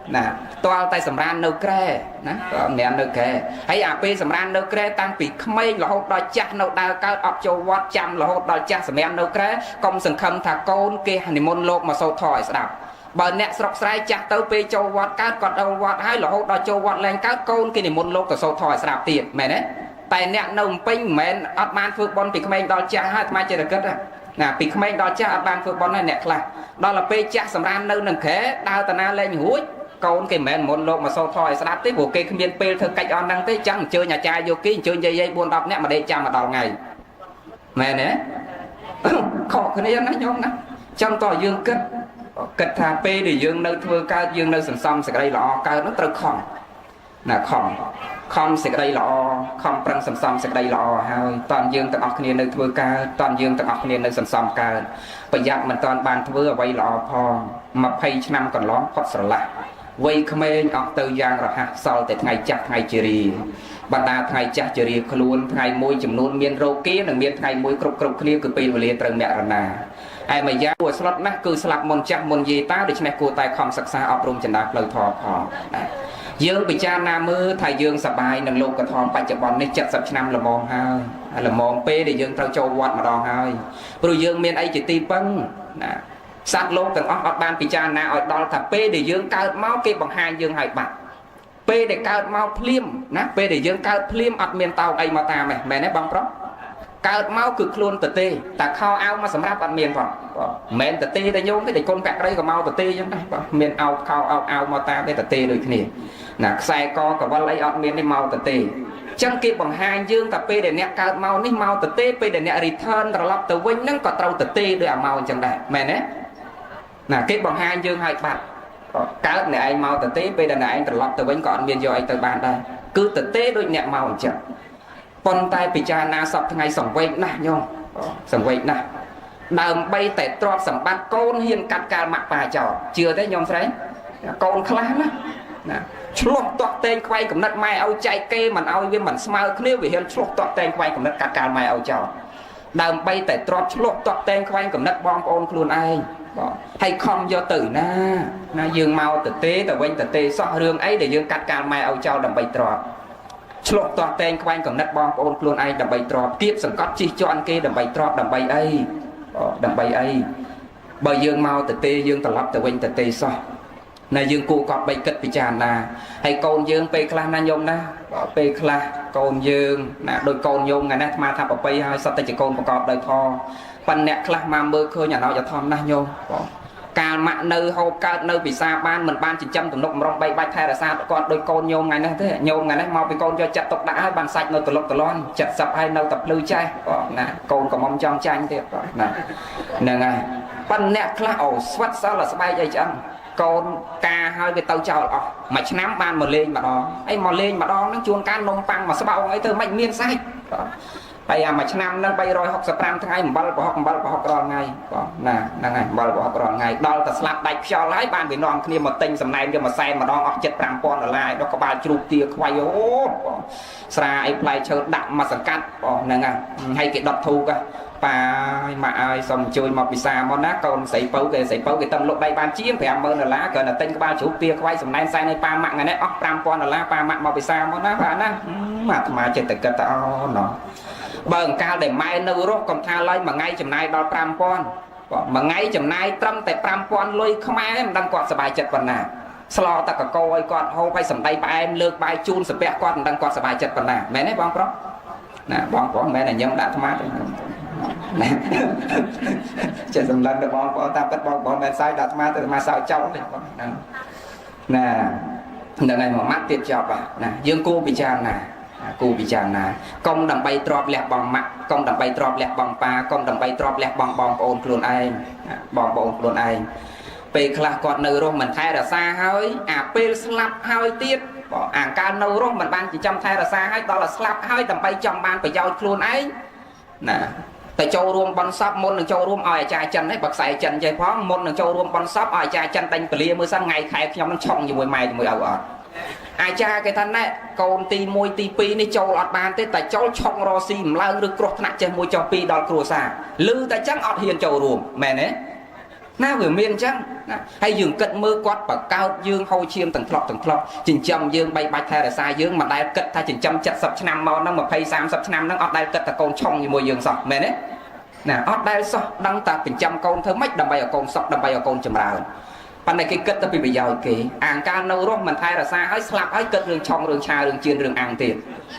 nè toa tay sầm ra nơi kre nè nè nơi kre hay à pe sầm ra nơi kre tăng vì không mấy là hốt đòi cha nơi đào cao ập trồi vọt chăm là hốt đòi cha sầm ra nơi kre công sừng khâm thà côn kia hành môn lột mà sâu thỏi đạp bởi nè sọc sài chặt tới pe châu vọt cát còn đâu vọt hay là hốt đòi châu vọt lên cát côn kia môn lột từ sâu thỏi đạp tiền mẹ đấy tại nè nông pin mẹ ọt man phước bon bị không anh đòi cha hai mai chơi được cất à nè bị không anh đòi cha ọt man phước bon này nè là đó là pe cha sầm ran nơi nâng khé đào tà na lên húi côn kia mẹ môn lột mà sâu thỏi đạp tới bộ kia không biên pe thưa cách on đăng tới chẳng chơi nhà cha vô kia chơi dây buôn đọc nè mà để cha mà đòi ngày mẹ nè khó cái này nó nhôm nè trong tòa dương kết thà pe để dương nơi thưa cao dương nơi sầm sầm sẽ đây là cao nó từ khom nè khom sẽ đây là khom prang sầm sầm sẽ đây là hai toàn dương tận ọc kia nơi thưa cao toàn dương tận ọc kia nơi sầm sầm cao bây giờ mình toàn bàn thưa vay là pho mà pay năm còn lón phật sờ lại vay không ai ọc từ giang rồi ha sau từ ngày chặt ngày chiri bạn ta ngày chặt chiri luôn ngày môi chấm luôn miền râu kia là miền ngày môi cục cục kia cứ pin về liền từ mẹ rồi nè ai mà giá của slot nát cứ slap môn chắc môn gì ta để cho này cô tài không sắc xa ấp rung chân đạp lời thọ phò dương bị cha nam mơ thầy dương sập bài nâng lô cả thọ bạch chập bòn này chặt sập năm là mòn hai là mòn pe để dương trao châu quạt mà đòn hai rồi dương miền ấy chỉ ti băng sát lô từng ấp ban bị cha na ở đó thà pe để dương cao máu kia bằng hai dương hải bạc pe để cao máu phim nát pe để dương cao phim ấp miền tàu ấy mà ta mẹ nói băng đó cao máu cực luôn tờ tê ta khao ao mà sắm ráp ăn miền vào miền tờ tê đây nhung cái để con bẹt đây có mau tờ tê chứ này miền ao khao ao mà ta đây tờ tê được cái nè sai co cả văn lấy ăn miền đây mau tờ tê chân kia bằng hai dương tập p để nẹt cao mau ní mau tờ tê p để nẹt return rồi lọc tờ win nó còn trâu tờ tê được mau chẳng đại mẹ nè nè cái bằng hai dương hai bạc cao này anh mau tờ tê p để nẹt anh rồi lọc tờ win còn miền do anh tờ bàn đây cứ tờ tê đôi nẹt mau chẳng con tay bị cha na sập ngày sòng quay nè nhông sòng quay nè đầm bay tại trọt sầm bát con hiên cắt cà mặt bà trò chưa thấy nhông thấy con khá lắm nè chuột toát tên quay cầm đất mai ao chạy kê mình ao viên mình smile clear vì hiên chuột toát tên quay cầm đất cắt cà mai ao trò đầm bay tại trọt chuột toát tên quay cầm đất bom ôn luôn ai hay không do tử na dương mau tử tế từ quanh tử tế so rương ấy để dương cắt cà mai ao trò đầm bay trọt chốt toàn tên các anh còn nát bom ôn luôn ai đầm bay trọt tiếp sừng cắt chi cho anh kia đầm bay trọt đầm bay ấy bởi dương mau từ tê dương tập từ quanh từ tê so này dương cụ cọp bay cất bị tràn là hay con dương pe kla na nhôm na pe kla con dương nè đôi con nhôm ngày nay mà thằng bay hai sao tay chỉ con một cọp đời thò phần nẹt kla mà mơ khơi nhà nào giờ thòm na nhôm cà mạ nơi hộp cao nơi bị xa ban mình ban chỉ chăm tụm nộp rong bay bay thay là sao còn đôi con nhôm ngày nay thế nhôm ngày nay mau bị con cho chặt tộc đã hai bàn sạch nơi tụi lộc tụi lon chặt sập hai nơi tập lưu chay nè con còn mong trong tranh thiệt nè nè ngày phần nẹt là ổ xuất sao là bay dây chân con ca hai cái tàu chào mày nắm ban mà lên mà đó ấy mà lên mà đó nó chuông can nông păng mà sao bao ấy từ mạnh miên sai bây giờ mà năm nó bay rồi học sập năm tháng ngày bal bỏ học rồi ngày nè ngày bal bỏ học rồi ngày đó là slap đại cho lái ban bị non kia mà tinh sầm này mà xem mà đo học chật trăm con ở lại đó có ba chục tia quay ô xa ấy play chơi đậm mà sẵn cắt nè hay cái đọt thu cả bà mà ai xong chơi mà bị xa món nát còn xảy bấu cái tâm lúc đây ban chiếm phải ăn mơn là lá cờ là tinh ba chục tia quay sầm này sai này ba mạng này óc trăm con là lá ba mạng mà bị xa món nát bà nè mà chơi từ cái tao nó bờn cao để mai nâu rốt còn tha lấy mà ngay chừng này đo trăm con mà ngay chừng này trăm tại trăm con lôi không ai em đang quạt sờ bài chật phần nào slo ta cả cô ơi con hô bay sầm đây ba em lược bài chun sờ bẹ con đang quạt sờ bài chật phần nào mẹ nói bong đó nè bong có mẹ này nhâm đã tham ចេះសម្លឹងទៅបងប្អូនតាមពិតបងប្អូនមិនសាយដល់អាត្មាទៅអាត្មាសើចង់ទេបងណាហ្នឹងហើយមួយម៉ាត់ទៀតចប់ណាយើងគួរពិចារណាគូពិចារណាកុំដើម្បីទ្របលះបងម៉ាក់កុំដើម្បីទ្របលះបងប៉ាកុំដើម្បីទ្របលះបងប្អូនខ្លួនឯងបងប្អូនខ្លួនឯងពេលខ្លះគាត់នៅរស់មិនថែរក្សាហើយអាពេលស្លាប់ហើយទៀតអាកាលនៅរស់មិនបានចិញ្ចឹមថែរក្សាហើយដល់តែស្លាប់ហើយដើម្បីចង់បានប្រយោជន៍ខ្លួនឯងណាតែចូលរួមបន់សពមុននឹងចូលរួមឲ្យអាចារ្យចិនឯងបើខ្សែចិនចេះផងមុននឹងចូលរួមបន់សពឲ្យអាចារ្យចិនដេញពលាមើលសិនថ្ងៃខែខ្ញុំនឹងឆុងជាមួយម៉ែជាមួយឪអត់អាចារ្យគេថាណែកូនទី1ទី2នេះចូលអត់បានទេតែចូលឆុងរកស៊ីម្ល៉េះឬគ្រោះថ្នាក់ចេះមួយចុះពីរដល់គ្រួសារឮតែចឹងអត់ហ៊ានចូលរួមមែនទេណាវាមានអញ្ចឹងណាហើយយើងគិតមើលគាត់បកោតយើងហូរឈាមទាំងធ្លុកចិញ្ចឹមយើងបីបាច់ថែរក្សាយើងមិនដែលគិតថាចិញ្ចឹម70ឆ្នាំមកហ្នឹង20 30ឆ្នាំហ្នឹងអត់ដែលគិតតែកូនឆុងជាមួយយើងសោះមែនទេណាអត់ដែលសោះដឹងតែចិញ្ចឹមកូនធ្វើម៉េចដើម្បីឲ្យកូនសុខដើម្បីឲ្យកូនចម្រើនប៉ុន្តែគេគិតទៅពីប្រយោជន៍គេអាកាលនៅរស់មិនថែរក្សាហើយស្លាប់ហើយគិតរឿងឆុងរឿងឆារឿងជៀនរឿងអាំងទៀត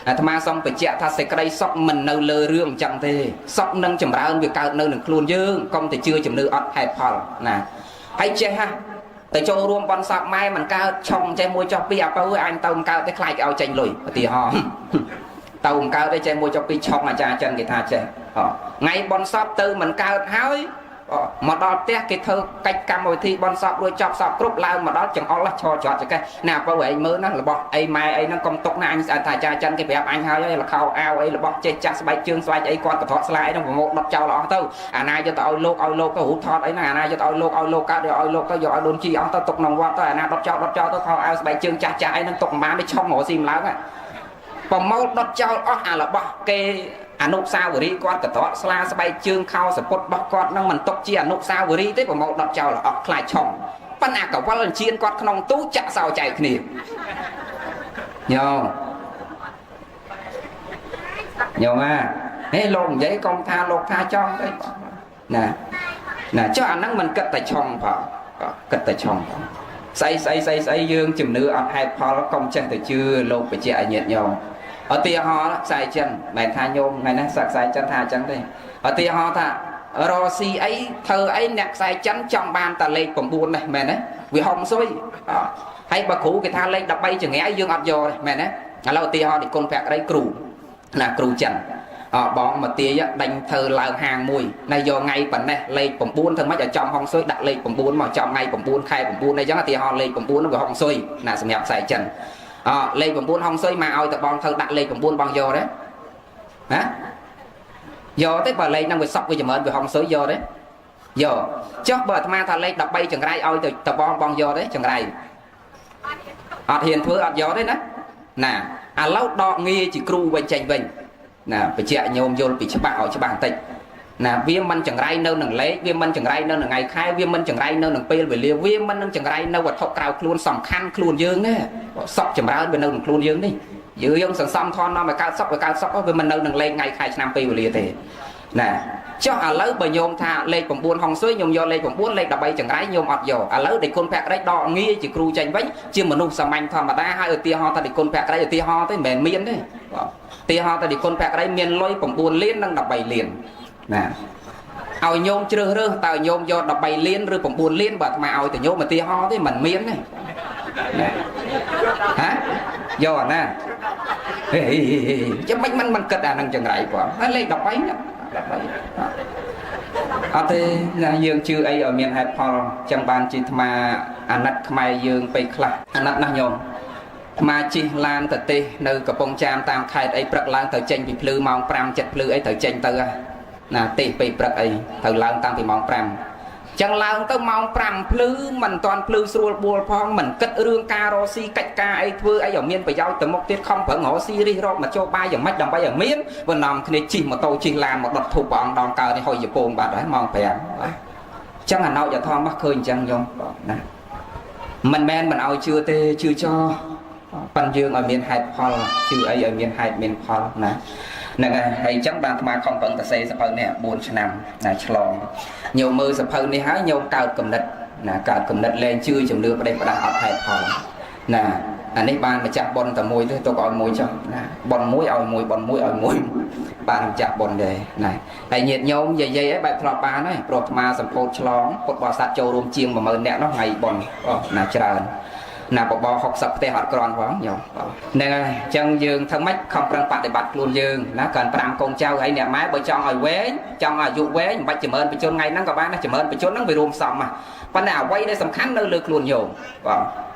អាត្មាសូមបញ្ជាក់ថាសេចក្តីសុខមិននៅលើរឿងអញ្ចឹងទេសុខនឹងចម្រើនវាកើតនៅនឹងខ្លួនយើងកុំតែជឿជំនឿអត់ហេតុផលណាហើយចេះហ่ะតែចូលរួមបន់សពម៉ែមិនកើតឆុងចេះមួយចុះពីអាពៅអញទៅមិនកើតទេខ្លាចគេឲ្យចេញលុយឧទាហរណ៍ទៅមិនកើតទេចេះមួយចុះពីឆុងអាចារ្យចិនគេថាចេះថ្ងៃបន់សពទៅមិនកើតហើយមកដល់ផ្ទះគេធ្វើកិច្ចកម្មវិធីបន់សពរួចចប់សពគ្រប់ឡើងមកដល់ចង្អុលឈរច្រត់ចកេះណាបើឯងមើលណារបស់អីម៉ែអីហ្នឹងកុំទុកណាអញស្អាតថាអាចារ្យចិនគេប្រាប់អញហើយលខោអាវអីរបស់ចេះចាស់ស្បែកជើងស្បែកអីគាត់កត្រត់ស្លាយហ្នឹងប្រមោកដុតចោលអស់ទៅអាណាយកទៅឲ្យលោកទៅរូបថតអីហ្នឹងអាណាយកទៅឲ្យលោកកើតយកឲ្យលោកទៅយកឲ្យដូនជីអស់ទៅទុកក្នុងវត្តទៅអាណាដុតចោលទៅខោអាវស្បែកជើងចាស់អីហ្នឹងទុកប្រហែលនេះឆុងរកស៊ីម្លងប្រមោកដុតចោលអស់អារបស់គេអនុស្សាវរីយ៍គាត់កត្រក់ស្លាស្បែកជើងខោសពុតរបស់គាត់នឹងមិនຕົកជាអនុស្សាវរីយ៍ទេប្រមោលដុតចោលអស់ខ្លាចឆុងប៉ុន្តែកវលជៀនគាត់ក្នុងទូចាក់សោចែកគ្នាញោមហេលោកនិយាយកុំថាលោកថាចង់ទេណាចុះអាហ្នឹងមិនគិតតែឆុងផងគិតតែឆុងផងស្អីយើងជំនឿអត់ហេតុផលកុំចេះតែជឿលោកបជាឲ្យញាតញោមឧទាហរណ៍ខ្សែចិនមិនថាញោមថ្ងៃនេះសាក់ខ្សែចិនថាអញ្ចឹងទេឧទាហរណ៍ថារកស៊ីអីធ្វើអីអ្នកខ្សែចិនចង់បានតែលេខ9នេះមែនទេវាហុំស៊ុយហើយបើគ្រូគេថាលេខ13ចង្រៃយើងអត់យកទេមែនទេឥឡូវឧទាហរណ៍និគុណភក្តីគ្រូណាគ្រូចិនបងមកទាយដេញធ្វើឡើងហាងមួយណាយកថ្ងៃប៉ុណ្ណេះលេខ9ធ្វើម៉េចឲ្យចំហុងស៊ុយដាក់លេខ9មកចំថ្ងៃ9ខែ9អីចឹងឧទាហរណ៍លេខ9នោះវាហុងស៊ុយណាសម្រាប់ខ្សែចិនលេខ9ហុងស៊ុយមកឲ្យតបងធ្វើដាក់លេខ9បងយកទេណាយកទេបើលេខហ្នឹងវាសក់វាចម្រើនវាហុងស៊ុយយកទេយកចុះបើអាត្មាថាលេខ13ចង្រៃឲ្យទៅតបងយកទេចង្រៃអត់ហ៊ានធ្វើអត់យកទេណាឥឡូវដកងារជាគ្រូវិញចេញវិញណាបញ្ជាក់ញោមយល់ពីច្បាស់ឲ្យច្បាស់បន្តិចណាវាមិនចង្រៃនៅនឹងលេខវាមិនចង្រៃនៅនឹងថ្ងៃខែវាមិនចង្រៃនៅនឹងពេលវេលាវាមិននឹងចង្រៃនៅវត្ថុក្រៅខ្លួនសំខាន់ខ្លួនយើងទេសក់ចម្រើនវានៅនឹងខ្លួនយើងនេះយើងសន្សំធននាំឲ្យកើតសក់វាមិននៅនឹងលេខថ្ងៃខែឆ្នាំពេលវេលាទេណាចុះឥឡូវបើញោមថាលេខ9ហុងស៊ុយញោមយកលេខ9លេខ13ចង្រៃញោមអត់យកឥឡូវដេគុណភក្តីដកងារជាគ្រូចេញវិញជាមនុស្សសាមញ្ញធម្មតាហើយឧទាហរណ៍ថាដេគុណភក្តីឧទាហរណ៍ទេមិនមែនមានទេឧទាហរណ៍ថាដេគុណភក្តីមានលុយ9លាននិង13លានណាឲ្យញោមជ្រើសរើសតើញោមយក13លានឬ9លានបើអាត្មាឲ្យតែញោមឧទាហរណ៍ទេមិនមានទេណាហ៎យកអាណាចាំមិនគិតអានឹងចង្រៃផងហើយលេខ13ណាអត់ទេណាយើងជឿអីឲ្យមានហេតុផលចឹងបានជាអាត្មាអាណិតខ្មែរយើងពេលខ្លះអាណិតណាស់ញោមអាត្មាជិះឡានទៅទេសនៅកំពង់ចាមតាមខេត្តអីព្រឹកឡើងទៅចេញពីភ្លឺម៉ោង5 7ភ្លឺអីទៅចេញទៅណាទេសពេលព្រឹកអីទៅឡើងតាំងពីម៉ោង5ចឹងឡើងទៅម៉ោង5ភ្លឺមិនតាន់ភ្លឺស្រួលបួលផងមិនគិតរឿងការរកស៊ីកិច្ចការអីធ្វើអីឲ្យមានប្រយោជន៍ទៅមុខទៀតខំប្រឹងរកស៊ីរិះរកមកចូលបាយយ៉ាងម៉េចដើម្បីឲ្យមានបណ្ដំគ្នាជិះម៉ូតូជិះឡានមកដុតធូបព្រះអង្គដងកើនេះហុយជពងបាត់ហើយម៉ោង5ចឹងអាណោចធម្មឃើញអញ្ចឹងយំណាមិនមែនមិនឲ្យជឿទេជឿចោប៉ិនយើងឲ្យមានហេតុផលជឿអីឲ្យមានហេតុមានផលណាហ្នឹងហើយអញ្ចឹងបានអាត្មាខំប្រឹងតសេសភៅនេះ4ឆ្នាំណាឆ្លងញោមមើលសភៅនេះហើយញោមកើតកំណត់ណាកើតកំណត់លែងជឿជំនឿផ្ដេសផ្ដាស់អត់ហេតុផលណា anh ấy ban mà chặt bon tầm mùi thôi tôi gọi mùi cho bon muối ỏi mùi ban chặt bon để này tại nhiệt nhôm dây dây ấy bài flop ba này pro ma sầm phô chlong cột bò sát châu rôm chiêng mà mờ nẹt nó ngày bon là tràn là bò học sập tê hạt còn quá nhiều nên chân dương thân mách không răng bạc để bắt luôn dương nó cần làm con trâu ấy nè máy bởi cho hỏi quế cho hỏi dụ quế bạch chỉ mơn bị chôn ngay nó có bán nó chỉ mơn bị chôn nó bị rùm sầm mà ban nào quay đây sầm khăn nơi lược luôn nhiều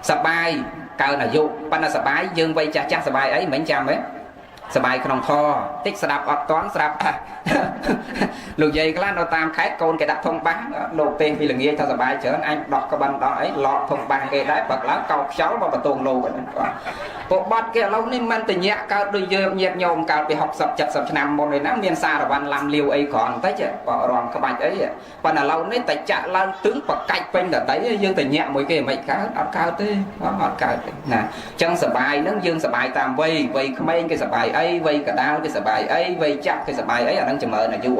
sập bài cao là dụ ban là sập bài dương vây cha cha sập bài ấy mấy trăm ấyสบายขนมทอติ๊กสดับอดต้อนสดับลูกใหญ่ก็ล้านเราตามขายโกนแกดับทงบ้านโลกเต็มพีหลังเงี้ยถ้าสบายเฉินanh đọt cái bàn đó ấy lọt thùng bàn cái đấy bật lá cầu cháu vào bờ tường lù vậy bộ bát kia lâu nên mình tự nhẹ cao đôi dơ nhiệt nhôm cao bị học sập chặt sập nằm một người nắm miền xa rồi bạn làm liều ấy còn thấy chứ bỏ ròn cái bạch ấy bạn là lâu nên tại chạ lan tướng và cạch bên là thấy dương tự nhẹ mỗi cái mấy cá ọt cao thế ọt cao nè chân sờ bài nó dương sờ bài tam vây vây không mấy cái sờ bài ấy vây cả đau cái sờ bài ấy vây chắc cái sờ bài ấy ở đang chờ mờ là vui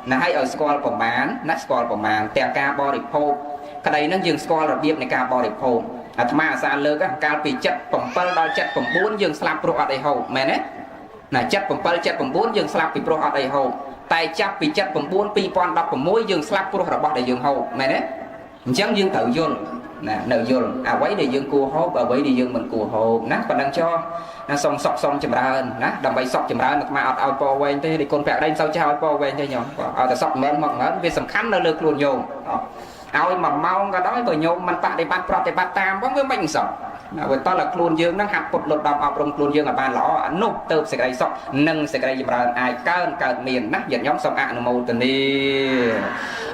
là hay ở score của mán nát score của mán tè ca body pole cái đây nó dương score là biếp này ca body pole mà xa lơ các cao bị chất phẩm phân đo chất phẩm 4 dương slap pro ở đây hậu mẹ đấy là chất phẩm phân chất phẩm 4 dương slap bị pro ở đây hậu tay chắc bị chất phẩm 4 pi pon đọc phẩm mối dương slap pro ở bọc đây dương hậu mẹ đấy chẳng dương tự dồn nè nợ dồn quấy để dương cua hốt và quấy để dương mình cua hốt nát còn đang cho nó xong sọc xong chìm ra nát đầm bay sọc chìm ra mà ở po quen thế thì con vẹt đây sao cho po quen cho nhau ở tại sọc mến mỏng mến vì sầm khăn nó lược luôn dồn ao mà mau cái đó bởi nhôm mình tại để bắt pro để bắt tam vẫn với mình sợ bởi to là luôn dương nó hạt một lột đọc học trong luôn dương ở bàn lõ nút từ sẽ gây sọc nâng sẽ gây ra ai cơn miền nát giật nhóm sọc ạ màu tình đi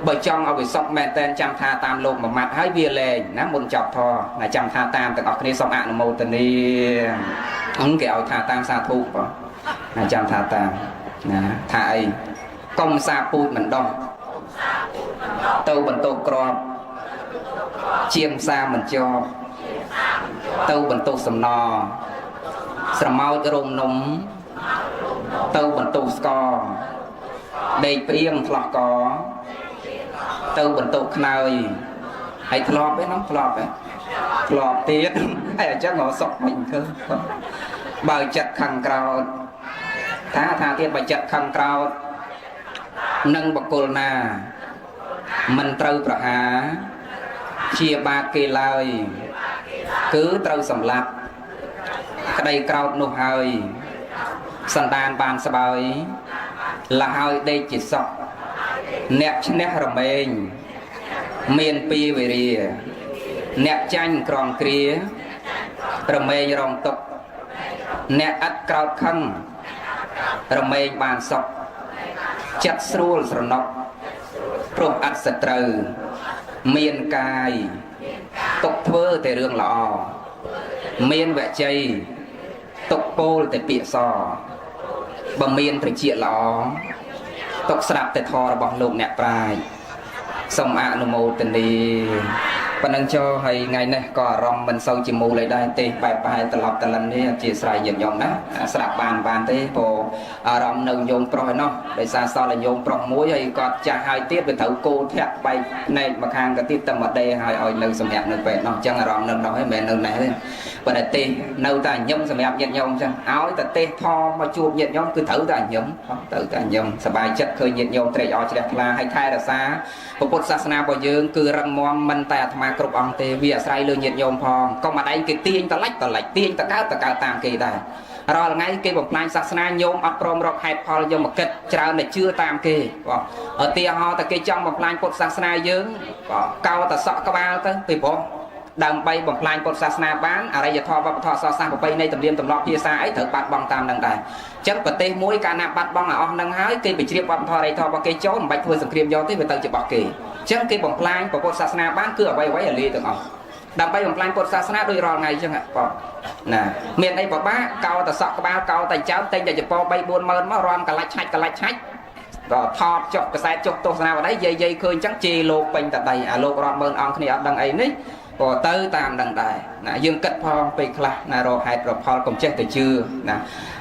bởi trong ở cái sọc mẹ tên trăm tha tam lục mà mặt hãy bia lề nó muốn chọc thò là trăm tha tam từ học đi sọc ạ màu tình đi ông kẹo tha tam xa thu là trăm tha tam tha ấy công xa pui mình đông tàu bẩn tàu crop chiêm xa mình cho tàu bẩn tàu sầm nò sầm mau rôm nấm tàu bẩn tàu sco đầy piêng flop có tàu bẩn tàu khơi hay flop ấy nó flop tiết hay là chắc ngõ sọc mình cơ bờ chặt khăn cao tha tiết bờ chặt khăn cao nâng bậc cồn na mình trâuប្រហាជាបាគេឡើយគឺត្រូវសម្លាប់ក្តីក្រោធនោះហើយសន្តានបានស្បើយលះហើយដេកជាសក់អ្នកឈ្នះរមែងមានពីវេរាអ្នកចាញ់ក្រំគ្រារមែងរងទុកអ្នកឥតក្រោធខឹងរមែងបានសក់ចិត្តស្រួលស្រណុកព្រោះអត់សត្រូវមានកាយទុកធ្វើតែរឿងល្អមានវជ័យទុកពោលតែពាក្យសបើមានត្រជាល្អទុកស្ដាប់តែធម៌របស់លោកអ្នកប្រាជ្ញសូមអនុមោទនាប៉ុណ្ណឹងចុះហើយថ្ងៃនេះក៏អារម្មណ៍មិនសូវជាមូលដែរទេបែបប្រហែលត្រឡប់ត្រឡិននេះអធិស្ឋានញាតិញោមណាស្ដាប់បានទេព្រោះអារម្មណ៍នៅញោមប្រុសឯណោះដោយសារសល់តែញោមប្រុសមួយហើយគាត់ចាស់ហើយទៀតវាត្រូវគោធាក់បែកភ្នែកមកខាងទៅទៀតតែមកដេហើយឲ្យនៅសម្រាប់នៅពេទ្យនោះអញ្ចឹងអារម្មណ៍នៅនោះឯងមិនមែននៅណេះទេប៉ុន្តែទេនៅតែញឹមសម្រាប់ញាតិញោមអញ្ចឹងឲ្យតែទេថមកជួបញាតិញោមគឺត្រូវតែញឹមត្រូវតែញឹមសប្បាយចិត្តឃើញញាតិញោមត្រេកអរជ្រះថ្លាហើយថែរក្សាពុទ្ធសាសនារបស់យើងគឺរឹងមាំមិនតែអាត្មាគ្រប់អង្គទេវាអាស្រ័យលើញាតិញោមផងកុំអាដែងគេទាញតលាច់ទាញតកើតតាមគេដែររាល់ថ្ងៃគេបំផ្លាញសាសនាញោមអត់ព្រមរកហេតុផលយកមកគិតច្រើនតែជឿតាមគេបាទឧទាហរណ៍តែគេចង់បំផ្លាញពុទ្ធសាសនាយើងបាទកោតសក់ក្បាលទៅពីព្រោះដើម្បីបំផ្លាញពុទ្ធសាសនាបានអរិយធម៌វប្បធម៌សាសនាប្រពៃណីទំនៀមទម្លាប់ភាសាអីត្រូវបាត់បង់តាមនឹងដែរអញ្ចឹងប្រទេសមួយកាលណាបាត់បង់ឲ្យអស់នឹងហើយគេបញ្ជ្រាបវប្បធម៌អរិយធម៌របស់គេចូលមិនបាច់ធ្វើសង្គ្រាមយកទេវាទៅជារបស់គេអញ្ចឹងគេបំផ្លាញពុទ្ធសាសនាបានគឺអ្វីឲ្យលាទាំងអស់ដើម្បីបំផ្លាញពុទ្ធសាសនាដូចរាល់ថ្ងៃអញ្ចឹងបងណាមានអីបបាកោតសក់ក្បាលកោតចោតតែងតែចពោ 3-4 ម៉ឺនមករំកលាច់ឆាច់ក៏ថតចុះកសែតចុះទស្សនាបដីយាយឃើញអញ្ចឹងជេរលោកពេញតដីអាលោករាប់ម៉ឺនអង្គគ្នាអត់ដឹងអីនេះក៏ទៅតាមដឹងដែរណាយើងគិតផងពេលខ្លះណារកហេតុរកផលកុំចេះតែជឿណា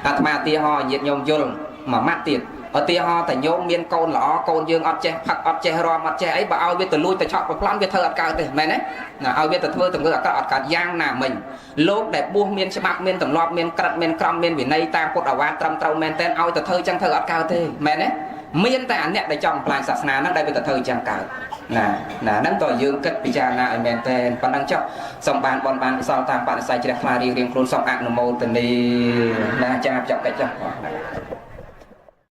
អាត្មាទីហោញាតញោមយល់មួយម៉ាត់ទៀត ở tia ho tại nhôm miên côn lọ côn dương ọt che phật ọt che rom ọt che ấy bà ao biết từ lui từ chọn và plan biết thơ ọt cao thì mày đấy là ao biết từ thưa từ người ọt cả giang là mình lúc đẹp buông miên sẽ bạc miên tầm lọp miên cật miên crom miên vì nay ta cột ở van trầm trâu men tên ao từ thơ chẳng thơ ọt cao thì mày đấy miên tại anh nè để chọn plan sạch nà nó đây biết từ thơ chẳng cao là nâng tỏi dương kết bị cha na men tên còn đang chọn xong bàn bon bàn sau tam bạn sai chỉ là pha riêng riêng luôn xong ăn mô tình đi là cha chọn cái chọn